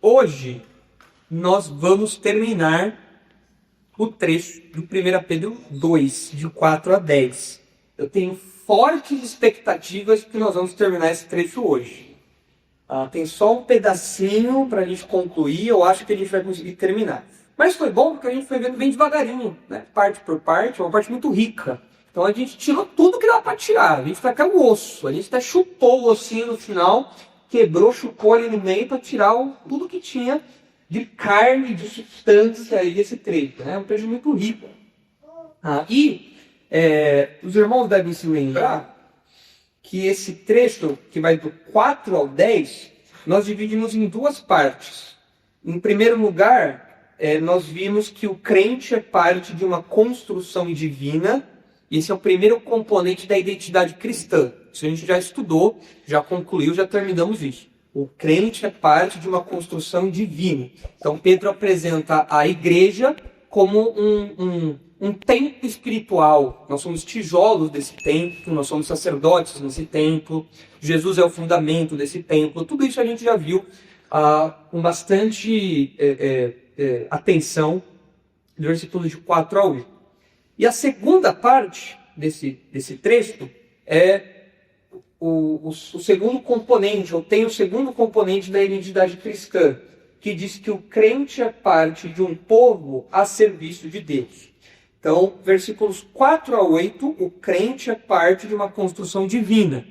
Hoje nós vamos terminar o trecho do 1 Pedro 2, de 4 a 10. Eu tenho fortes expectativas de que nós vamos terminar esse trecho hoje. Tem só um pedacinho para a gente concluir, eu acho que a gente vai conseguir terminar. Mas foi bom porque a gente foi vendo bem devagarinho, né? Parte por parte, uma parte muito rica. Então a gente tirou tudo que dava para tirar, a gente foi até o osso, a gente até chupou o ossinho no final, quebrou, chupou ali no meio para tirar tudo que tinha de carne, de substância aí desse trecho. É um trecho muito rico. Os irmãos devem se lembrar que esse trecho, que vai do 4 ao 10, nós dividimos em duas partes. Em primeiro lugar, nós vimos que o crente é parte de uma construção divina. Esse é o primeiro componente da identidade cristã. Isso a gente já estudou, já concluiu, já terminamos isso. O crente é parte de uma construção divina. Então Pedro apresenta a igreja como um templo espiritual. Nós somos tijolos desse templo, nós somos sacerdotes nesse templo. Jesus é o fundamento desse templo. Tudo isso a gente já viu com bastante atenção no versículo de 4 a 8. E a segunda parte desse trecho é o segundo componente, ou tem o segundo componente da identidade cristã, que diz que o crente é parte de um povo a serviço de Deus. Então, versículos 4 a 8, o crente é parte de uma construção divina.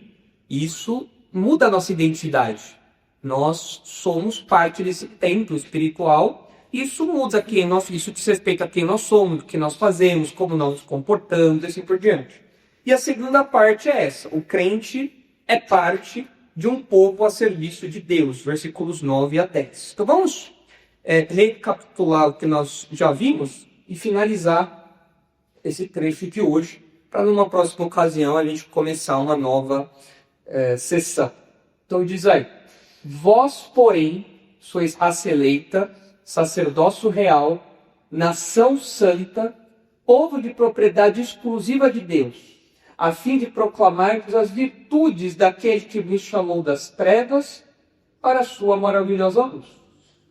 Isso muda a nossa identidade. Nós somos parte desse templo espiritual. Isso muda isso diz respeito a quem nós somos, o que nós fazemos, como nós nos comportamos, e assim por diante. E a segunda parte é essa. O crente é parte de um povo a serviço de Deus. Versículos 9 a 10. Então vamos recapitular o que nós já vimos e finalizar esse trecho de hoje, para numa próxima ocasião a gente começar uma nova sessão. Então diz aí: vós, porém, sois raça eleita, sacerdócio real, nação santa, povo de propriedade exclusiva de Deus, a fim de proclamar as virtudes daquele que vos chamou das trevas para a sua maravilhosa luz.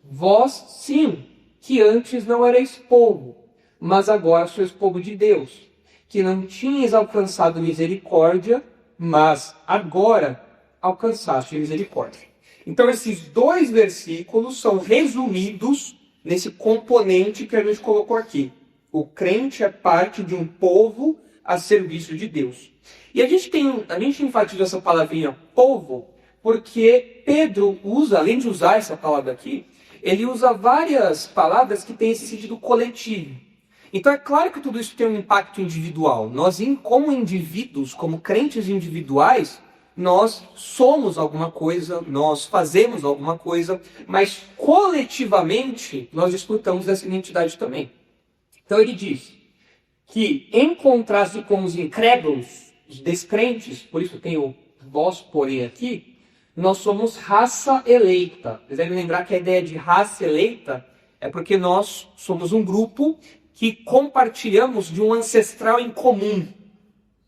Vós, sim, que antes não erais povo, mas agora sois povo de Deus, que não tinhas alcançado misericórdia, mas agora alcançaste misericórdia. Então esses dois versículos são resumidos nesse componente que a gente colocou aqui. O crente é parte de um povo a serviço de Deus. E a gente enfatiza essa palavrinha povo, porque Pedro usa, além de usar essa palavra aqui, ele usa várias palavras que têm esse sentido coletivo. Então é claro que tudo isso tem um impacto individual. Nós, como indivíduos, como crentes individuais, nós somos alguma coisa, nós fazemos alguma coisa, mas coletivamente nós desfrutamos dessa identidade também. Então ele diz que, em contraste com os incrédulos, os descrentes, por isso tem o vós, porém, aqui, nós somos raça eleita. Vocês devem lembrar que a ideia de raça eleita é porque nós somos um grupo que compartilhamos de um ancestral em comum,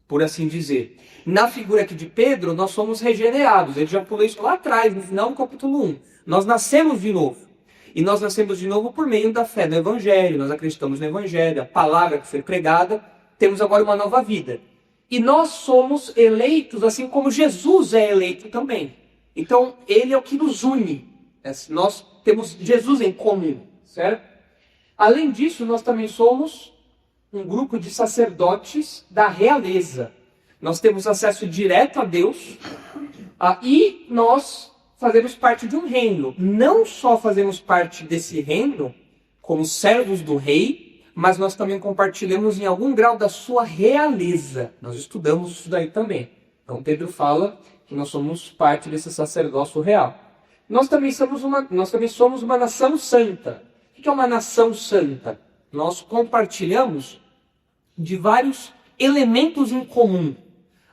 por assim dizer. Na figura aqui de Pedro, nós somos regenerados. Ele já pulou isso lá atrás, no final do capítulo 1. Nós nascemos de novo. E nós nascemos de novo por meio da fé no Evangelho. Nós acreditamos no Evangelho, a palavra que foi pregada. Temos agora uma nova vida. E nós somos eleitos, assim como Jesus é eleito também. Então, ele é o que nos une. Nós temos Jesus em comum, certo? Além disso, nós também somos um grupo de sacerdotes da realeza. Nós temos acesso direto a Deus e nós fazemos parte de um reino. Não só fazemos parte desse reino como servos do rei, mas nós também compartilhamos em algum grau da sua realeza. Nós estudamos isso daí também. Então Pedro fala que nós somos parte desse sacerdócio real. Nós também somos uma nação santa. O que é uma nação santa? Nós compartilhamos de vários elementos em comum.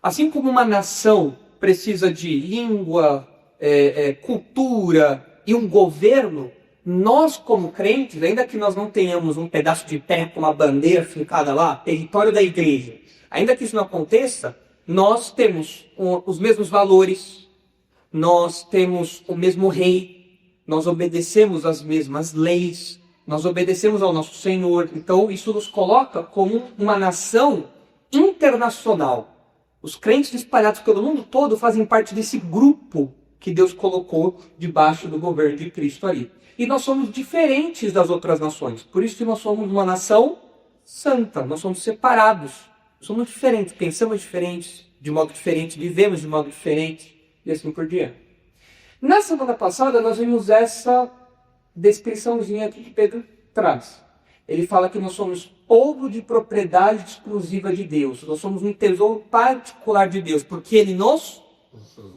Assim como uma nação precisa de língua, cultura e um governo, nós como crentes, ainda que nós não tenhamos um pedaço de terra com uma bandeira fincada lá, território da igreja, ainda que isso não aconteça, nós temos os mesmos valores, nós temos o mesmo rei, nós obedecemos as mesmas leis, nós obedecemos ao nosso Senhor. Então isso nos coloca como uma nação internacional. Os crentes espalhados pelo mundo todo fazem parte desse grupo que Deus colocou debaixo do governo de Cristo ali. E nós somos diferentes das outras nações. Por isso que nós somos uma nação santa. Nós somos separados. Somos diferentes, pensamos diferentes, de modo diferente, vivemos de modo diferente e assim por diante. Na semana passada nós vimos essa descriçãozinha aqui que Pedro traz. Ele fala que nós somos povo de propriedade exclusiva de Deus. Nós somos um tesouro particular de Deus, porque Ele nos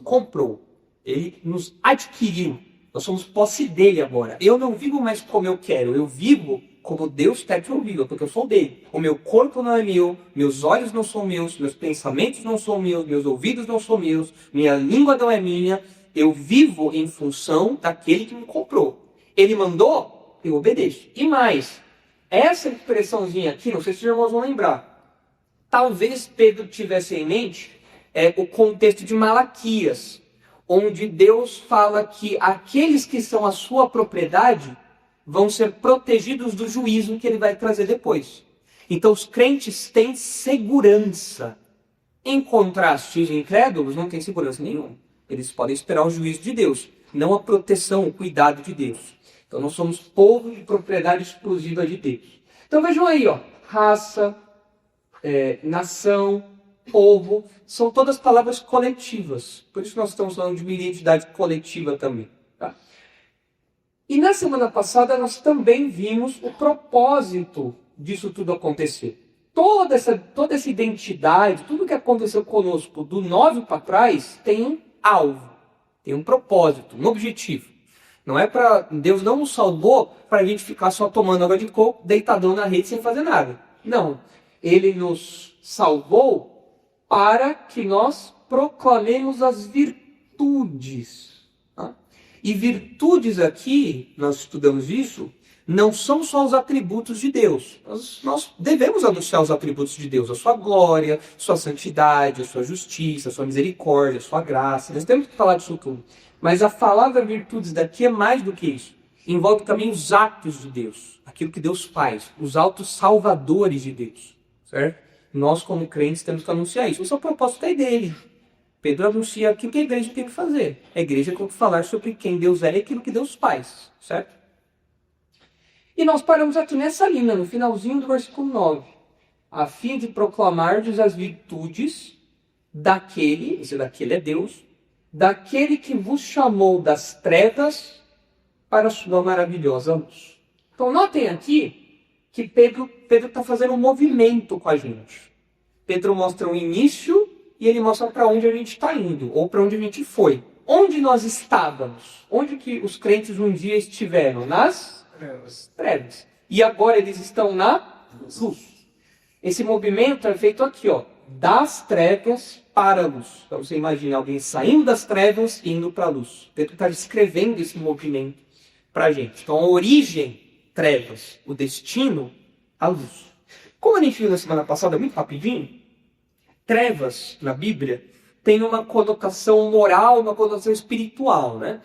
comprou. Ele nos adquiriu. Nós somos posse dele agora. Eu não vivo mais como eu quero. Eu vivo como Deus quer que eu viva, porque eu sou dele. O meu corpo não é meu, meus olhos não são meus, meus pensamentos não são meus, meus ouvidos não são meus, minha língua não é minha. Eu vivo em função daquele que me comprou. Ele mandou, eu obedeço. E mais, essa expressãozinha aqui, não sei se os irmãos vão lembrar. Talvez Pedro tivesse em mente o contexto de Malaquias, onde Deus fala que aqueles que são a sua propriedade vão ser protegidos do juízo que ele vai trazer depois. Então os crentes têm segurança. Em contraste, os incrédulos não têm segurança nenhuma. Eles podem esperar o juízo de Deus, não a proteção, o cuidado de Deus. Então nós somos povo de propriedade exclusiva de Deus. Então vejam aí, ó, raça, nação, povo, são todas palavras coletivas. Por isso nós estamos falando de uma identidade coletiva também. Tá? E na semana passada nós também vimos o propósito disso tudo acontecer. Toda essa identidade, tudo que aconteceu conosco do 9 para trás tem um alvo, tem um propósito, um objetivo. Não é para Deus não nos salvou para a gente ficar só tomando água de coco, deitadão na rede sem fazer nada. Não. Ele nos salvou para que nós proclamemos as virtudes. Tá? E virtudes aqui, nós estudamos isso, não são só os atributos de Deus. Nós devemos anunciar os atributos de Deus, a sua glória, sua santidade, a sua justiça, a sua misericórdia, a sua graça. Nós temos que falar disso tudo. Mas a palavra virtudes daqui é mais do que isso. Envolve também os atos de Deus, aquilo que Deus faz, os atos salvadores de Deus. Certo? Nós, como crentes, temos que anunciar isso. Esse é o propósito da igreja. Pedro anuncia aquilo que a igreja tem que fazer. A igreja tem que falar sobre quem Deus é e aquilo que Deus faz. Certo? E nós paramos aqui nessa linha, no finalzinho do versículo 9. A fim de proclamar-lhes as virtudes daquele, esse daquele é Deus, daquele que vos chamou das trevas para a sua maravilhosa luz. Então notem aqui que Pedro está fazendo um movimento com a gente. Pedro mostra o início e ele mostra para onde a gente está indo, ou para onde a gente foi. Onde nós estávamos? Onde que os crentes um dia estiveram? Nas trevas. E agora eles estão na luz. Esse movimento é feito aqui, ó, das trevas para a luz. Então você imagina alguém saindo das trevas e indo para a luz. Pedro está descrevendo esse movimento para a gente. Então a origem, trevas, o destino, a luz. Como a gente viu na semana passada, muito rapidinho, trevas na Bíblia tem uma conotação moral, uma conotação espiritual, né?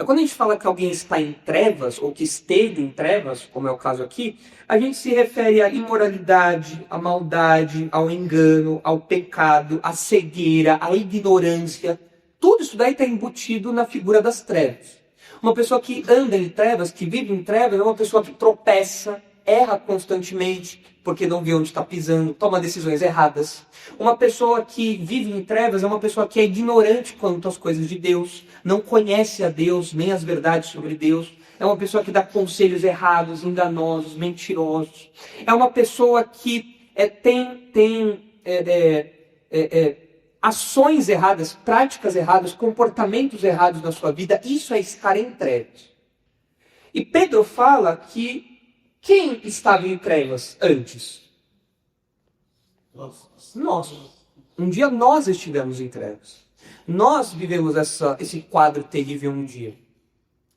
Quando a gente fala que alguém está em trevas, ou que esteve em trevas, como é o caso aqui, a gente se refere à imoralidade, à maldade, ao engano, ao pecado, à cegueira, à ignorância. Tudo isso daí está embutido na figura das trevas. Uma pessoa que anda em trevas, que vive em trevas, é uma pessoa que tropeça, erra constantemente, porque não vê onde está pisando, toma decisões erradas. Uma pessoa que vive em trevas é uma pessoa que é ignorante quanto às coisas de Deus, não conhece a Deus, nem as verdades sobre Deus. É uma pessoa que dá conselhos errados, enganosos, mentirosos. É uma pessoa que tem ações erradas, práticas erradas, comportamentos errados na sua vida. Isso é estar em trevas. E Pedro fala que quem estava em trevas antes? Nós. Um dia nós estivemos em trevas. Nós vivemos esse quadro terrível um dia.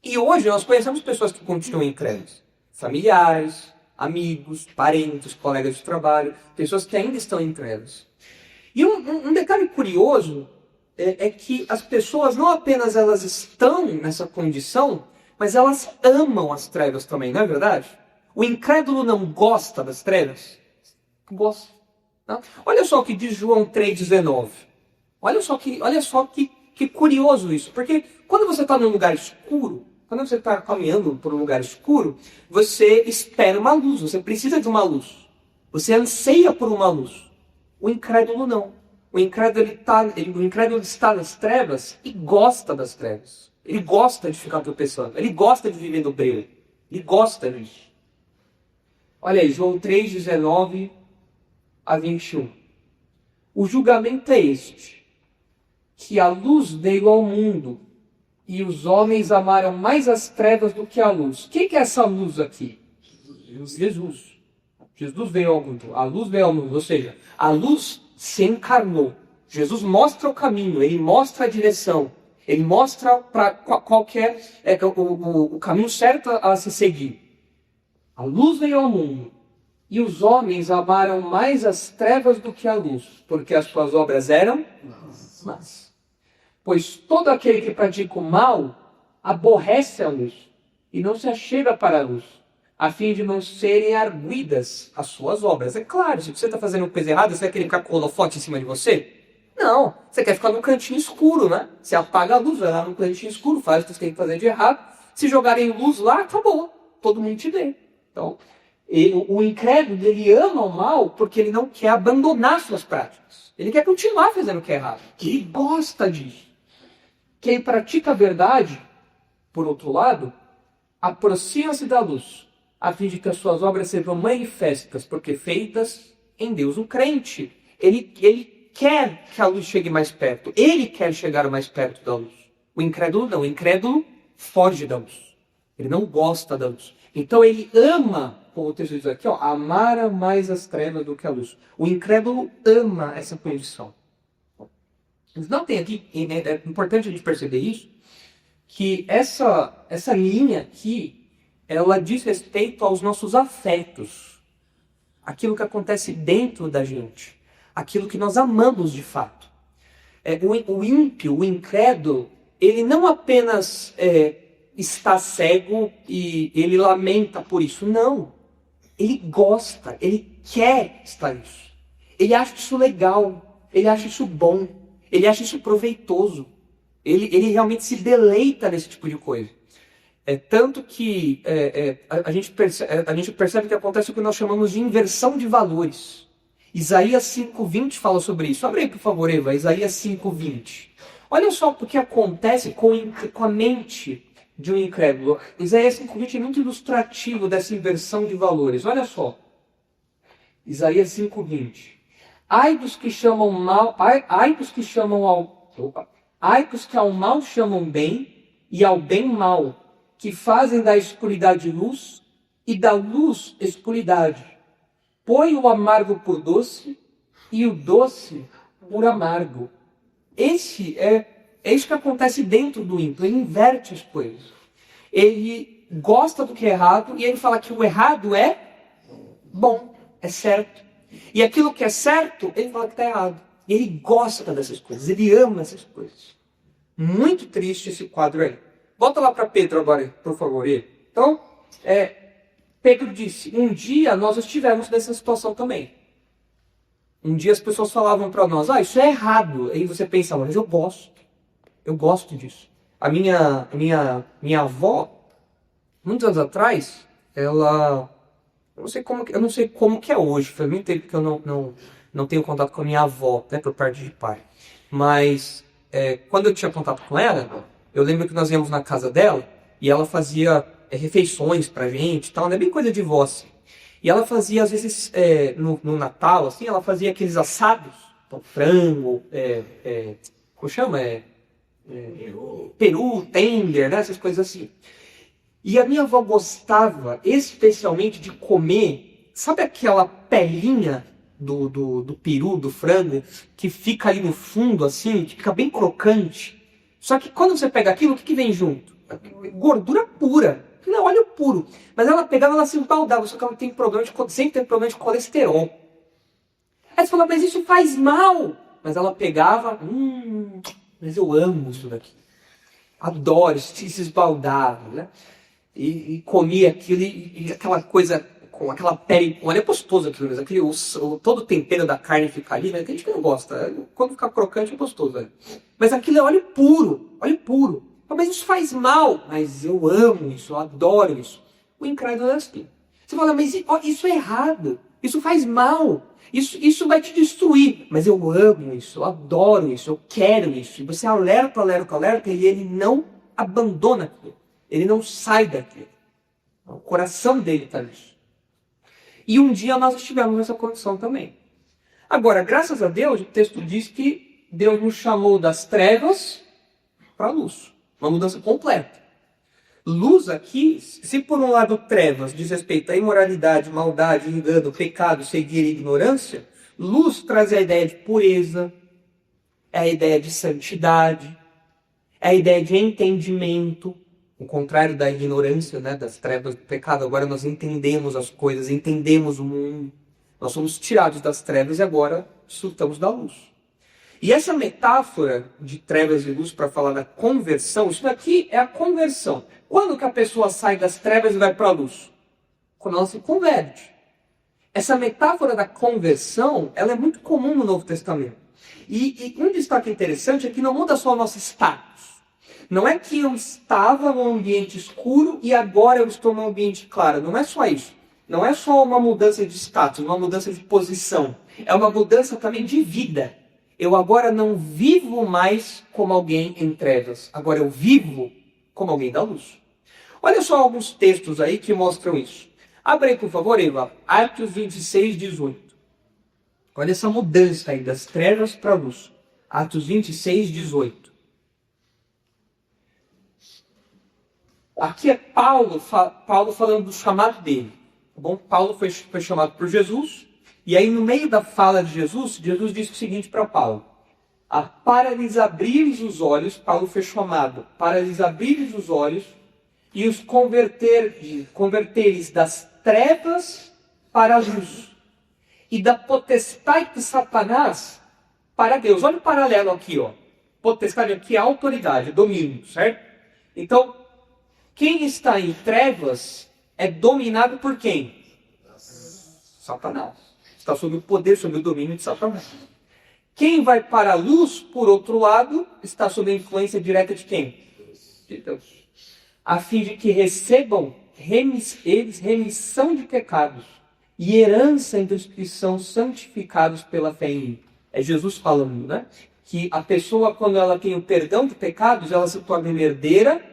E hoje nós conhecemos pessoas que continuam em trevas. Familiares, amigos, parentes, colegas de trabalho, pessoas que ainda estão em trevas. E um detalhe curioso é que as pessoas não apenas elas estão nessa condição, mas elas amam as trevas também, não é verdade? O incrédulo não gosta das trevas? Gosta. Não? Olha só o que diz João 3,19. Olha só que curioso isso. Porque quando você está num lugar escuro, quando você está caminhando por um lugar escuro, você espera uma luz, você precisa de uma luz. Você anseia por uma luz. O incrédulo não. O incrédulo está nas trevas e gosta das trevas. Ele gosta de ficar tropeçando. Ele gosta de viver no breu. Ele gosta disso. Olha aí, João 3,19 a 21. O julgamento é este, que a luz veio ao mundo, e os homens amaram mais as trevas do que a luz. Quem que é essa luz aqui? Jesus. Jesus veio ao mundo, a luz veio ao mundo, ou seja, a luz se encarnou. Jesus mostra o caminho, ele mostra a direção, ele mostra para qual que é o caminho certo a se seguir. A luz veio ao mundo, e os homens amaram mais as trevas do que a luz, porque as suas obras eram más. Pois todo aquele que pratica o mal aborrece a luz e não se achega para a luz, a fim de não serem arguidas as suas obras. É claro, se você está fazendo coisa errada, você vai querer ficar com o holofote em cima de você? Não, você quer ficar no cantinho escuro, né? Você apaga a luz, vai lá no cantinho escuro, faz o que você tem que fazer de errado. Se jogarem luz lá, acabou. Todo mundo te vê. Então, o incrédulo, ele ama o mal porque ele não quer abandonar suas práticas. Ele quer continuar fazendo o que é errado. Ele gosta disso. Quem pratica a verdade, por outro lado, aproxima-se da luz, a fim de que as suas obras sejam manifestas, porque feitas em Deus. O crente, ele quer que a luz chegue mais perto. Ele quer chegar mais perto da luz. O incrédulo não. O incrédulo foge da luz. Ele não gosta da luz. Então ele ama, como o texto diz aqui, amar mais as trevas do que a luz. O incrédulo ama essa condição. Não tem aqui, é importante a gente perceber isso, que essa linha aqui, ela diz respeito aos nossos afetos. Aquilo que acontece dentro da gente. Aquilo que nós amamos de fato. O ímpio, o incrédulo, ele não apenas está cego e ele lamenta por isso. Não. Ele gosta, ele quer estar nisso. Ele acha isso legal, ele acha isso bom, ele acha isso proveitoso. Ele realmente se deleita nesse tipo de coisa. Tanto que a gente percebe que acontece o que nós chamamos de inversão de valores. Isaías 5:20 fala sobre isso. Abre aí, por favor, Eva, Isaías 5:20. Olha só o que acontece com a mente de um incrédulo. Isaías 5:20 é muito ilustrativo dessa inversão de valores. Olha só. Isaías 5:20. Ai dos que chamam mal, ai dos que chamam ai dos que ao mal chamam bem e ao bem mal, que fazem da escuridade luz e da luz escuridade. Põe o amargo por doce e o doce por amargo. Esse é isso que acontece dentro do ímpio. Ele inverte as coisas. Ele gosta do que é errado e ele fala que o errado é bom, é certo. E aquilo que é certo, ele fala que está errado. E ele gosta dessas coisas, ele ama essas coisas. Muito triste esse quadro aí. Volta lá para Pedro agora, por favor. Então, Pedro disse, um dia nós estivemos nessa situação também. Um dia as pessoas falavam para nós, isso é errado. Aí você pensa, mas eu gosto disso. A minha avó, muitos anos atrás, ela... Eu não sei como que é hoje. Faz muito tempo que eu não tenho contato com a minha avó, né, por parte de pai. Mas quando eu tinha contato com ela, eu lembro que nós íamos na casa dela e ela fazia refeições pra gente e tal, né, bem coisa de vó, assim. E ela fazia, às vezes, no Natal, assim, ela fazia aqueles assados, então, frango, como chama? Peru, tender, né, essas coisas assim. E a minha avó gostava especialmente de comer, sabe aquela pelinha do peru, do frango, que fica ali no fundo, assim, que fica bem crocante? Só que quando você pega aquilo, o que vem junto? Gordura pura, não é óleo puro. Mas ela pegava, ela se embaldava, só que ela sempre tem problema de colesterol. Aí você fala, mas isso faz mal. Mas ela pegava, mas eu amo isso daqui. Adoro, se esbaldava, né? E comia aquilo, e aquela coisa com aquela pele, olha, é gostoso aquilo mesmo, todo o tempero da carne fica ali, né? Tem gente que não gosta, quando fica crocante é gostoso, né? Mas aquilo é óleo puro, óleo puro. Mas isso faz mal, mas eu amo isso, eu adoro isso. O incrédulo é assim. Você fala, mas isso é errado, isso faz mal, isso vai te destruir, mas eu amo isso, eu adoro isso, eu quero isso. E você alerta, e ele não abandona aquilo, ele não sai daquilo. O coração dele está nisso. E um dia nós estivemos nessa condição também. Agora, graças a Deus, o texto diz que Deus nos chamou das trevas para a luz. Uma mudança completa. Luz aqui, se por um lado trevas diz respeito à imoralidade, maldade, engano, pecado, cegueira e ignorância, luz traz a ideia de pureza, é a ideia de santidade, é a ideia de entendimento, o contrário da ignorância, né, das trevas do pecado. Agora nós entendemos as coisas, entendemos o mundo, nós somos tirados das trevas e agora desfrutamos da luz. E essa metáfora de trevas e luz para falar da conversão, isso daqui é a conversão. Quando que a pessoa sai das trevas e vai para a luz? Quando ela se converte. Essa metáfora da conversão, ela é muito comum no Novo Testamento. E um destaque interessante é que não muda só o nosso status. Não é que eu estava num ambiente escuro e agora eu estou num ambiente claro. Não é só isso. Não é só uma mudança de status, uma mudança de posição. É uma mudança também de vida. Eu agora não vivo mais como alguém em trevas. Agora eu vivo como alguém da luz. Olha só alguns textos aí que mostram isso. Abre aí, por favor, Eva. Atos 26, 18. Olha essa mudança aí das trevas para a luz. Atos 26, 18. Aqui é Paulo falando do chamado dele. Tá bom? Paulo foi chamado por Jesus. E aí, no meio da fala de Jesus, Jesus disse o seguinte para Paulo. Para lhes abrir os olhos, Paulo foi chamado, para lhes abrir os olhos e os converteres das trevas para a luz e da potestade de Satanás para Deus. Olha o paralelo aqui, ó. Potestade aqui é autoridade, domínio, certo? Então, quem está em trevas é dominado por quem? Satanás. Está sob o poder, sob o domínio de Satanás. Quem vai para a luz, por outro lado, está sob a influência direta de quem? De Deus. A fim de que recebam eles remissão de pecados e herança entre os que são santificados pela fé em mim. É Jesus falando, né? Que a pessoa, quando ela tem o perdão de pecados, ela se torna herdeira.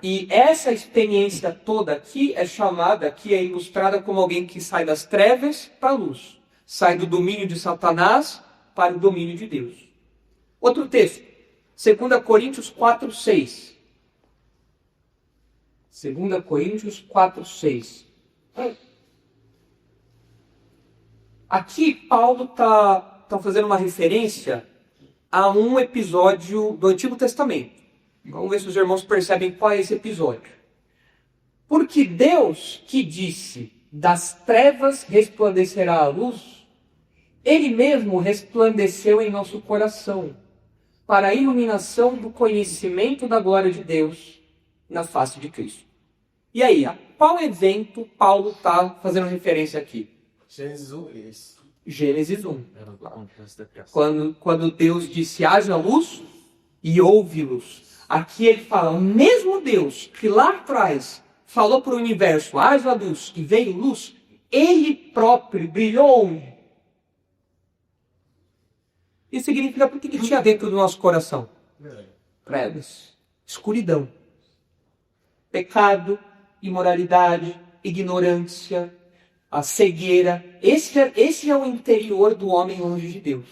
E essa experiência toda aqui é chamada, aqui é ilustrada como alguém que sai das trevas para a luz. Sai do domínio de Satanás para o domínio de Deus. Outro texto, 2 Coríntios 4, 6. 2 Coríntios 4, 6. Aqui Paulo está fazendo uma referência a um episódio do Antigo Testamento. Vamos ver se os irmãos percebem qual é esse episódio. Porque Deus que disse, das trevas resplandecerá a luz, Ele mesmo resplandeceu em nosso coração, para a iluminação do conhecimento da glória de Deus na face de Cristo. E aí, a qual evento Paulo está fazendo referência aqui? Gênesis 1, isso. Gênesis 1. Quando Deus disse, haja luz e houve luz. Aqui ele fala, o mesmo Deus que lá atrás falou para o universo, haja luz e veio luz, Ele próprio brilhou. Isso significa o que tinha dentro do nosso coração? Trevas, escuridão, pecado, imoralidade, ignorância, a cegueira. Esse é o interior do homem longe de Deus.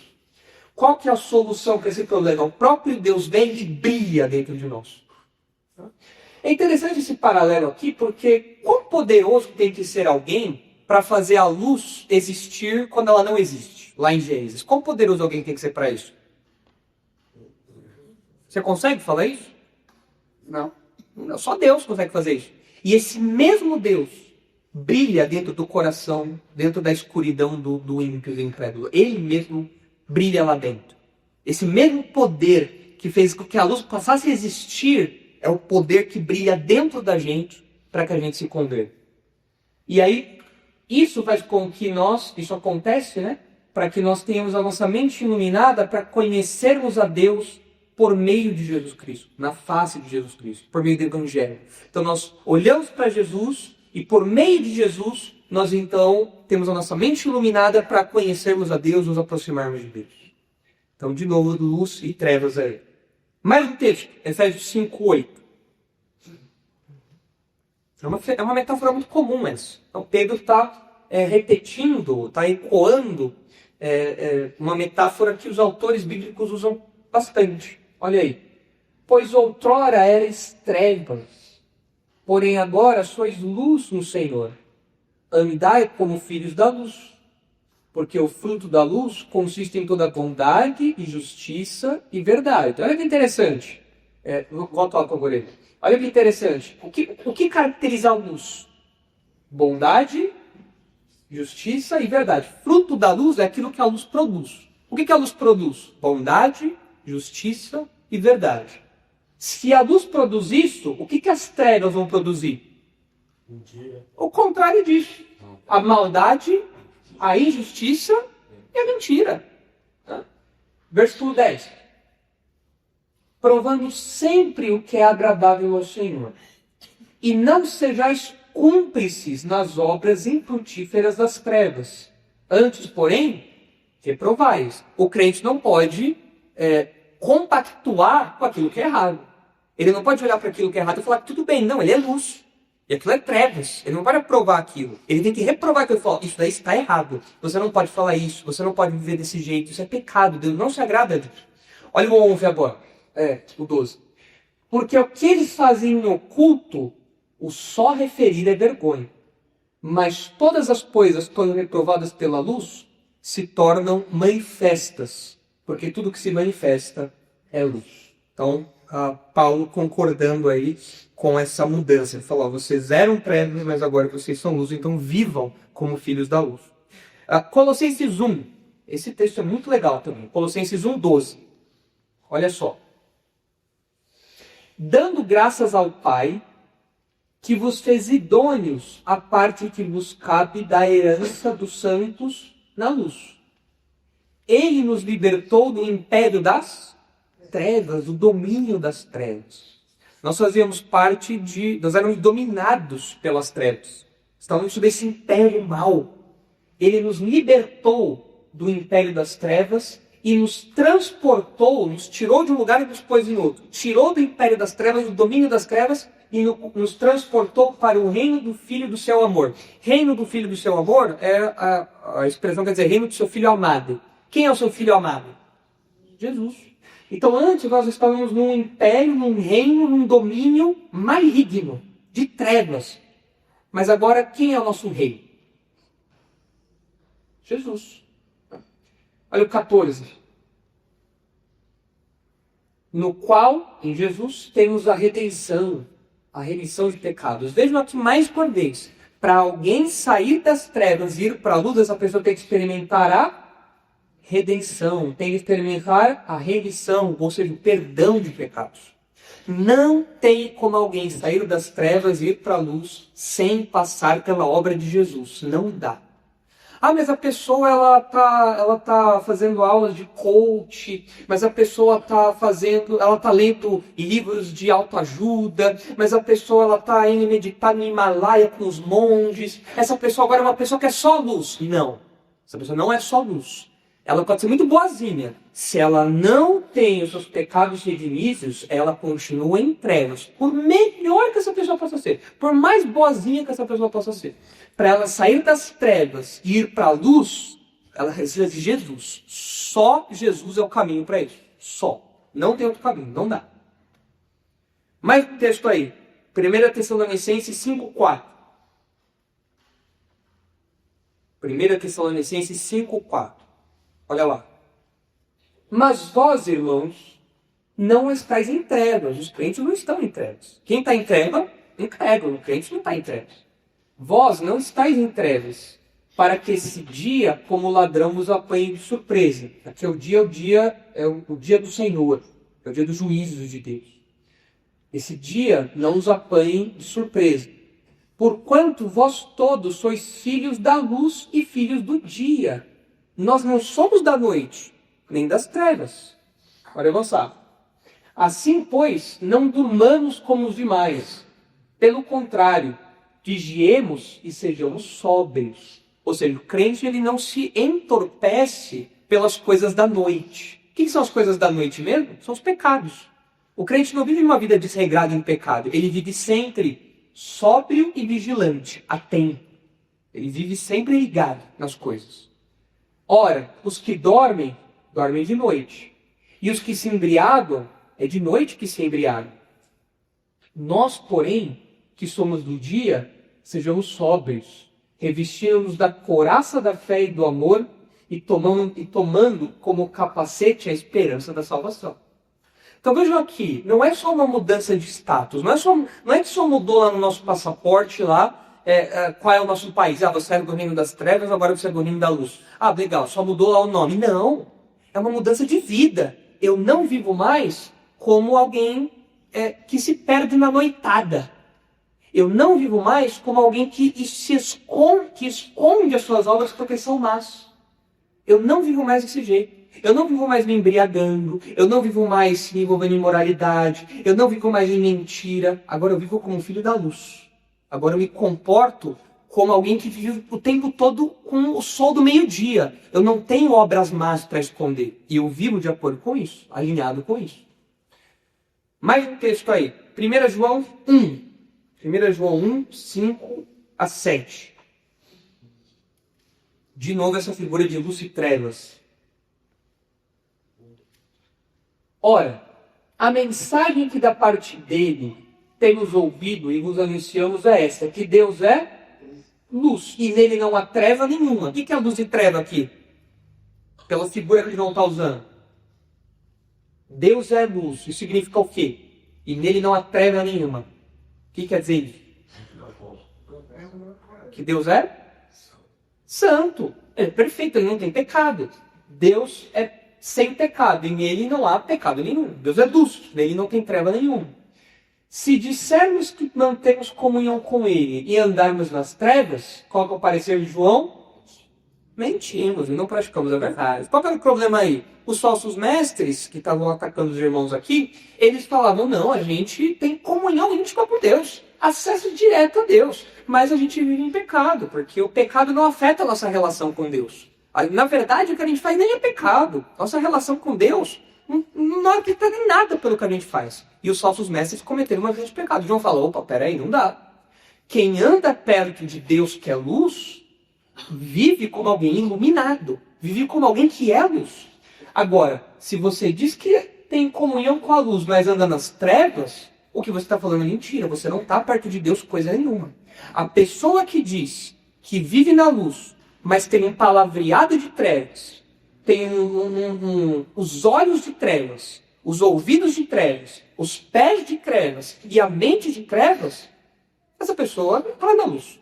Qual que é a solução para esse problema? O próprio Deus vem e brilha dentro de nós. É interessante esse paralelo aqui, porque quão poderoso tem que ser alguém para fazer a luz existir quando ela não existe, lá em Gênesis. Quão poderoso alguém tem que ser para isso? Você consegue falar isso? Não. Só Deus consegue fazer isso. E esse mesmo Deus brilha dentro do coração, dentro da escuridão do ímpio e do incrédulo. Ele mesmo brilha lá dentro. Esse mesmo poder que fez com que a luz passasse a existir é o poder que brilha dentro da gente para que a gente se converta. E aí, isso faz com que isso acontece, né? Para que nós tenhamos a nossa mente iluminada para conhecermos a Deus por meio de Jesus Cristo, na face de Jesus Cristo, por meio do Evangelho. Então nós olhamos para Jesus e por meio de Jesus, nós então temos a nossa mente iluminada para conhecermos a Deus, nos aproximarmos de Deus. Então, de novo, luz e trevas aí. Mais um texto, Efésios 5:8. É uma metáfora muito comum essa. Então, Pedro está repetindo, está ecoando uma metáfora que os autores bíblicos usam bastante. Olha aí. Pois outrora erais trevas, porém agora sois luz no Senhor. Andai como filhos da luz, porque o fruto da luz consiste em toda bondade e justiça e verdade. Olha que interessante. Volta lá com a orelha. Olha que interessante. O que caracteriza a luz? Bondade, justiça e verdade. Fruto da luz é aquilo que a luz produz. O que a luz produz? Bondade, justiça e verdade. Se a luz produz isso, o que as trevas vão produzir? Mentira. O contrário disso. A maldade, a injustiça e a mentira. Versículo 10. Provando sempre o que é agradável ao Senhor. E não sejais cúmplices nas obras infrutíferas das trevas. Antes, porém, reprovai-as. O crente não pode compactuar com aquilo que é errado. Ele não pode olhar para aquilo que é errado e falar, tudo bem, não, ele é luz. E aquilo é trevas. Ele não pode aprovar aquilo. Ele tem que reprovar aquilo e falar, isso daí está errado. Você não pode falar isso, você não pode viver desse jeito, isso é pecado, Deus não se agrada disso. Olha o 11 agora. O 12. Porque o que eles fazem em oculto, o só referir é vergonha. Mas todas as coisas, quando reprovadas pela luz, se tornam manifestas. Porque tudo que se manifesta é luz. Então, Paulo concordando aí com essa mudança. Ele falou, vocês eram trevas, mas agora vocês são luz, então vivam como filhos da luz. Colossenses 1. Esse texto é muito legal também. Colossenses 1:12. Olha só. Dando graças ao Pai, que vos fez idôneos à parte que vos cabe da herança dos santos na luz. Ele nos libertou do império das trevas, do domínio das trevas. Nós fazíamos parte nós éramos dominados pelas trevas. Estávamos sob esse império mau. Ele nos libertou do império das trevas e nos transportou, nos tirou de um lugar e nos pôs em outro. Tirou do império das trevas, do domínio das trevas, e nos transportou para o reino do Filho do seu amor. Reino do Filho do seu amor a expressão quer dizer reino do seu Filho amado. Quem é o seu Filho amado? Jesus. Então antes nós estávamos num império, num reino, num domínio maligno, de trevas. Mas agora quem é o nosso rei? Jesus. Olha o 14. No qual, em Jesus, temos a remissão de pecados. Vejam aqui mais uma vez. Para alguém sair das trevas e ir para a luz, essa pessoa tem que experimentar a redenção, tem que experimentar a remissão, ou seja, o perdão de pecados. Não tem como alguém sair das trevas e ir para a luz sem passar pela obra de Jesus. Não dá. Mas a pessoa ela tá fazendo aulas de coach, mas a pessoa ela tá lendo livros de autoajuda, mas a pessoa ela tá indo meditar no Himalaia com os monges. Essa pessoa agora é uma pessoa que é só luz. Não, essa pessoa não é só luz. Ela pode ser muito boazinha. Se ela não tem os seus pecados redimidos, ela continua em trevas. Por melhor que essa pessoa possa ser, por mais boazinha que essa pessoa possa ser. Para ela sair das trevas e ir para a luz, ela precisa de Jesus. Só Jesus é o caminho para isso. Só. Não tem outro caminho. Não dá. Mais um texto aí. 1 Tessalonicenses 5:4. 1 Tessalonicenses 5:4. Olha lá. Mas vós, irmãos, não estáis em trevas. Os crentes não estão em trevas. Quem está em treva, incrédulo. O crente não está em trevas. Vós não estáis em trevas, para que esse dia, como ladrão, vos apanhe de surpresa. Aqui é o dia do Senhor. É o dia dos juízos de Deus. Esse dia não os apanhe de surpresa. Porquanto vós todos sois filhos da luz e filhos do dia. Nós não somos da noite, nem das trevas. Olha, avançar. Assim, pois, não durmamos como os demais. Pelo contrário, vigiemos e sejamos sóbrios. Ou seja, o crente ele não se entorpece pelas coisas da noite. O que são as coisas da noite mesmo? São os pecados. O crente não vive uma vida desregrada em pecado. Ele vive sempre sóbrio e vigilante, atento. Ele vive sempre ligado nas coisas. Ora, os que dormem, dormem de noite. E os que se embriagam, é de noite que se embriagam. Nós, porém, que somos do dia, sejamos sóbrios, revestindo-nos da couraça da fé e do amor e tomando como capacete a esperança da salvação. Então vejam aqui, não é só uma mudança de status, não é que só mudou lá no nosso passaporte lá, qual é o nosso país. Você é do reino das trevas, agora você é do reino da luz. Legal, só mudou lá o nome. Não, é uma mudança de vida. Eu não vivo mais como alguém que se perde na noitada. Eu não vivo mais como alguém que esconde as suas obras porque são más. Eu não vivo mais desse jeito. Eu não vivo mais me embriagando. Eu não vivo mais me envolvendo em imoralidade. Eu não vivo mais em mentira. Agora eu vivo como um filho da luz. Agora eu me comporto como alguém que vive o tempo todo com o sol do meio-dia. Eu não tenho obras más para esconder. E eu vivo de acordo com isso, alinhado com isso. Mais um texto aí. 1 João 1. 1 João 1, 5 a 7. De novo essa figura de luz e trevas. Ora, a mensagem que da parte dele temos ouvido e vos anunciamos é esta, que Deus é luz e nele não há treva nenhuma. O que é luz e treva aqui? Pela figura que João está usando. Deus é luz, isso significa o quê? E nele não há treva nenhuma. O que quer dizer isso? Que Deus é santo. É perfeito, ele não tem pecado. Deus é sem pecado, e nele não há pecado nenhum. Deus é luz, nele não tem treva nenhuma. Se dissermos que mantemos comunhão com ele e andarmos nas trevas, qual é o parecer de João? Mentimos e não praticamos a verdade. Qual é o problema aí? Os falsos mestres, que estavam atacando os irmãos aqui, eles falavam, não, a gente tem comunhão íntima com Deus, acesso direto a Deus, mas a gente vive em pecado, porque o pecado não afeta a nossa relação com Deus. Na verdade, o que a gente faz nem é pecado. Nossa relação com Deus não é afetada em nada pelo que a gente faz. E os falsos mestres cometeram uma grande pecado. João falou, opa, peraí, não dá. Quem anda perto de Deus, que é luz, vive como alguém iluminado. Vive como alguém que é luz. Agora, se você diz que tem comunhão com a luz, mas anda nas trevas, o que você está falando é mentira. Você não está perto de Deus coisa nenhuma. A pessoa que diz que vive na luz, mas tem um palavreado de trevas, tem os olhos de trevas, os ouvidos de trevas, os pés de trevas e a mente de trevas, essa pessoa está na luz.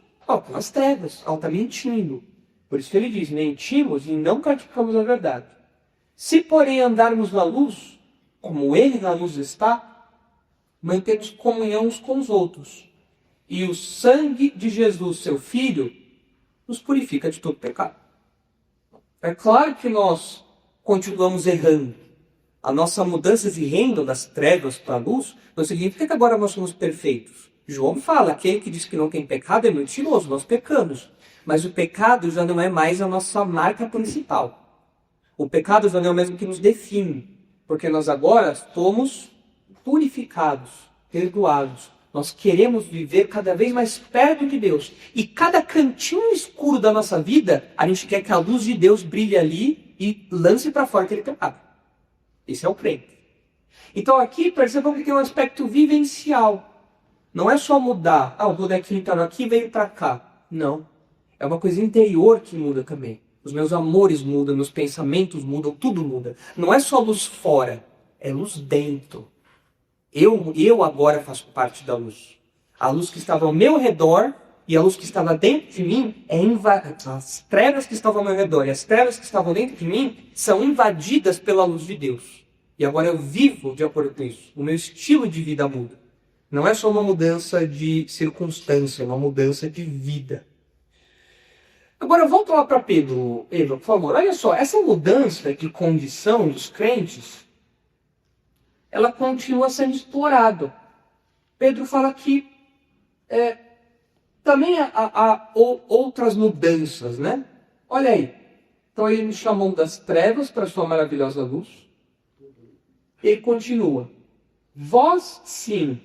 Nas trevas, ela está mentindo. Por isso que ele diz, mentimos e não praticamos a verdade. Se, porém, andarmos na luz, como ele na luz está, mantemos comunhão uns com os outros. E o sangue de Jesus, seu Filho, nos purifica de todo pecado. É claro que nós continuamos errando. A nossa mudança de reino das trevas para a luz não significa que agora nós somos perfeitos. João fala, aquele que diz que não tem pecado é mentiroso, nós pecamos. Mas o pecado já não é mais a nossa marca principal. O pecado já não é o mesmo que nos define. Porque nós agora somos purificados, perdoados. Nós queremos viver cada vez mais perto de Deus. E cada cantinho escuro da nossa vida, a gente quer que a luz de Deus brilhe ali e lance para fora aquele pecado. Esse é o crente. Então aqui percebam que tem um aspecto vivencial. Não é só mudar. O bonequinho estava aqui e veio para cá. Não. É uma coisa interior que muda também. Os meus amores mudam, meus pensamentos mudam, tudo muda. Não é só luz fora, é luz dentro. Eu agora faço parte da luz. A luz que estava ao meu redor e a luz que estava dentro de mim as trevas que estavam ao meu redor e as trevas que estavam dentro de mim são invadidas pela luz de Deus. E agora eu vivo de acordo com isso. O meu estilo de vida muda. Não é só uma mudança de circunstância, é uma mudança de vida. Agora, volta lá para Pedro, Eva, por favor. Olha só, essa mudança de condição dos crentes, ela continua sendo explorada. Pedro fala que também há outras mudanças, né? Olha aí. Então ele me chamou das trevas para sua maravilhosa luz. Ele continua. Vós, sim,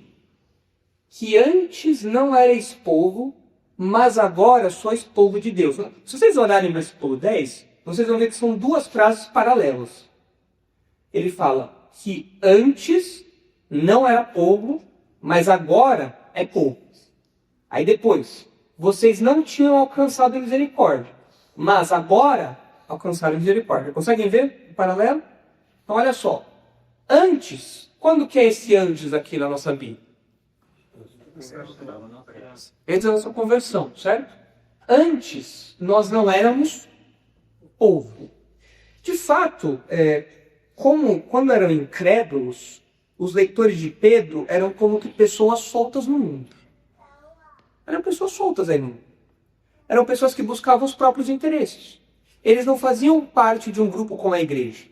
que antes não erais povo, mas agora sois povo de Deus. Se vocês olharem no versículo 10, vocês vão ver que são duas frases paralelas. Ele fala que antes não era povo, mas agora é povo. Aí depois, vocês não tinham alcançado a misericórdia, mas agora alcançaram a misericórdia. Conseguem ver o paralelo? Então olha só. Antes, quando que é esse antes aqui na nossa Bíblia? Antes da nossa conversão, certo? Antes, nós não éramos povo. De fato, quando eram incrédulos, os leitores de Pedro eram como que pessoas soltas no mundo. Eram pessoas soltas aí no mundo. Eram pessoas que buscavam os próprios interesses. Eles não faziam parte de um grupo como a igreja.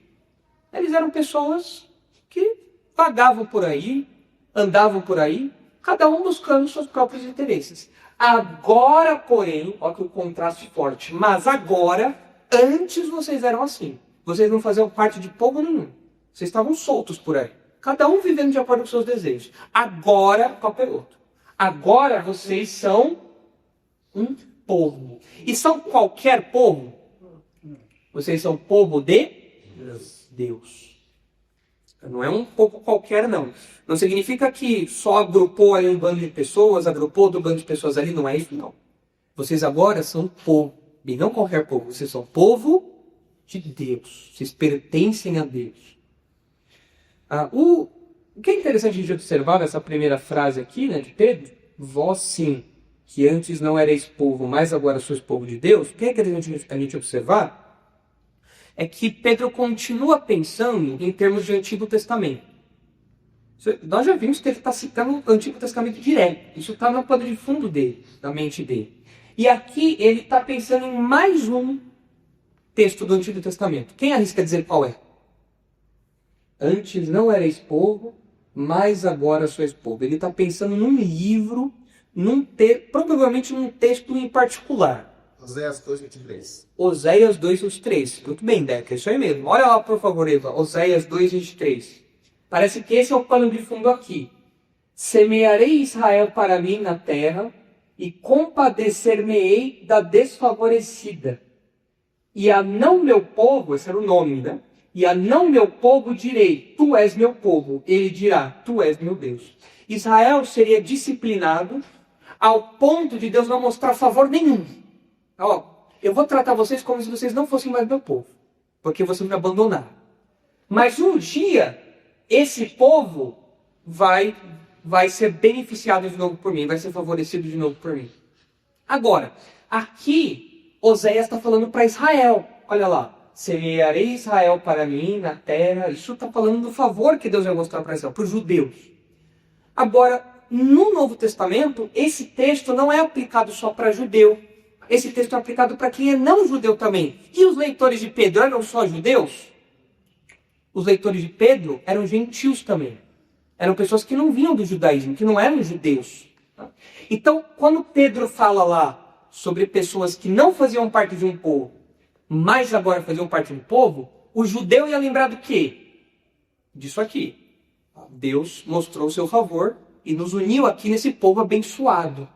Eles eram pessoas que vagavam por aí, andavam por aí, cada um buscando seus próprios interesses. Agora, porém, olha que o contraste forte, mas agora, antes vocês eram assim. Vocês não faziam parte de povo nenhum. Vocês estavam soltos por aí. Cada um vivendo de acordo com seus desejos. Agora, qualquer outro. Agora vocês são um povo. E são qualquer povo? Vocês são povo de Deus. Não é um povo qualquer, não. Não significa que só agrupou ali um bando de pessoas, agrupou outro bando de pessoas ali, não é isso, não. Vocês agora são povo, e não qualquer povo. Vocês são povo de Deus. Vocês pertencem a Deus. O que é interessante a gente observar nessa primeira frase aqui, né, de Pedro, vós sim, que antes não erais povo, mas agora sois povo de Deus, o que é interessante a gente observar é que Pedro continua pensando em termos de Antigo Testamento. Nós já vimos que ele está citando o Antigo Testamento direto. Isso está no pano de fundo dele, da mente dele. E aqui ele está pensando em mais um texto do Antigo Testamento. Quem arrisca dizer qual é? Antes não erais povo, mas agora sois povo. Ele está pensando num livro, provavelmente num texto em particular. Oséias 2:23. Oséias 2:23. Muito bem, Deca, é isso aí mesmo. Olha lá, por favor, Eva. Oséias 2:23. Parece que esse é o pano de fundo aqui. Semearei Israel para mim na terra e compadecer-me-ei da desfavorecida. E a não meu povo, esse era o nome, né? E a não meu povo direi, tu és meu povo. Ele dirá, tu és meu Deus. Israel seria disciplinado ao ponto de Deus não mostrar favor nenhum. Ó, eu vou tratar vocês como se vocês não fossem mais meu povo, porque vocês me abandonaram. Mas um dia, esse povo vai ser beneficiado de novo por mim, vai ser favorecido de novo por mim. Agora, aqui, Oséias está falando para Israel. Olha lá. Semearei Israel para mim na terra. Isso está falando do favor que Deus vai mostrar para Israel, para os judeus. Agora, no Novo Testamento, esse texto não é aplicado só para judeu. Esse texto é aplicado para quem é não judeu também. E os leitores de Pedro eram só judeus? Os leitores de Pedro eram gentios também. Eram pessoas que não vinham do judaísmo, que não eram judeus. Então, quando Pedro fala lá sobre pessoas que não faziam parte de um povo, mas agora faziam parte de um povo, o judeu ia lembrar do quê? Disso aqui. Deus mostrou o seu favor e nos uniu aqui nesse povo abençoado.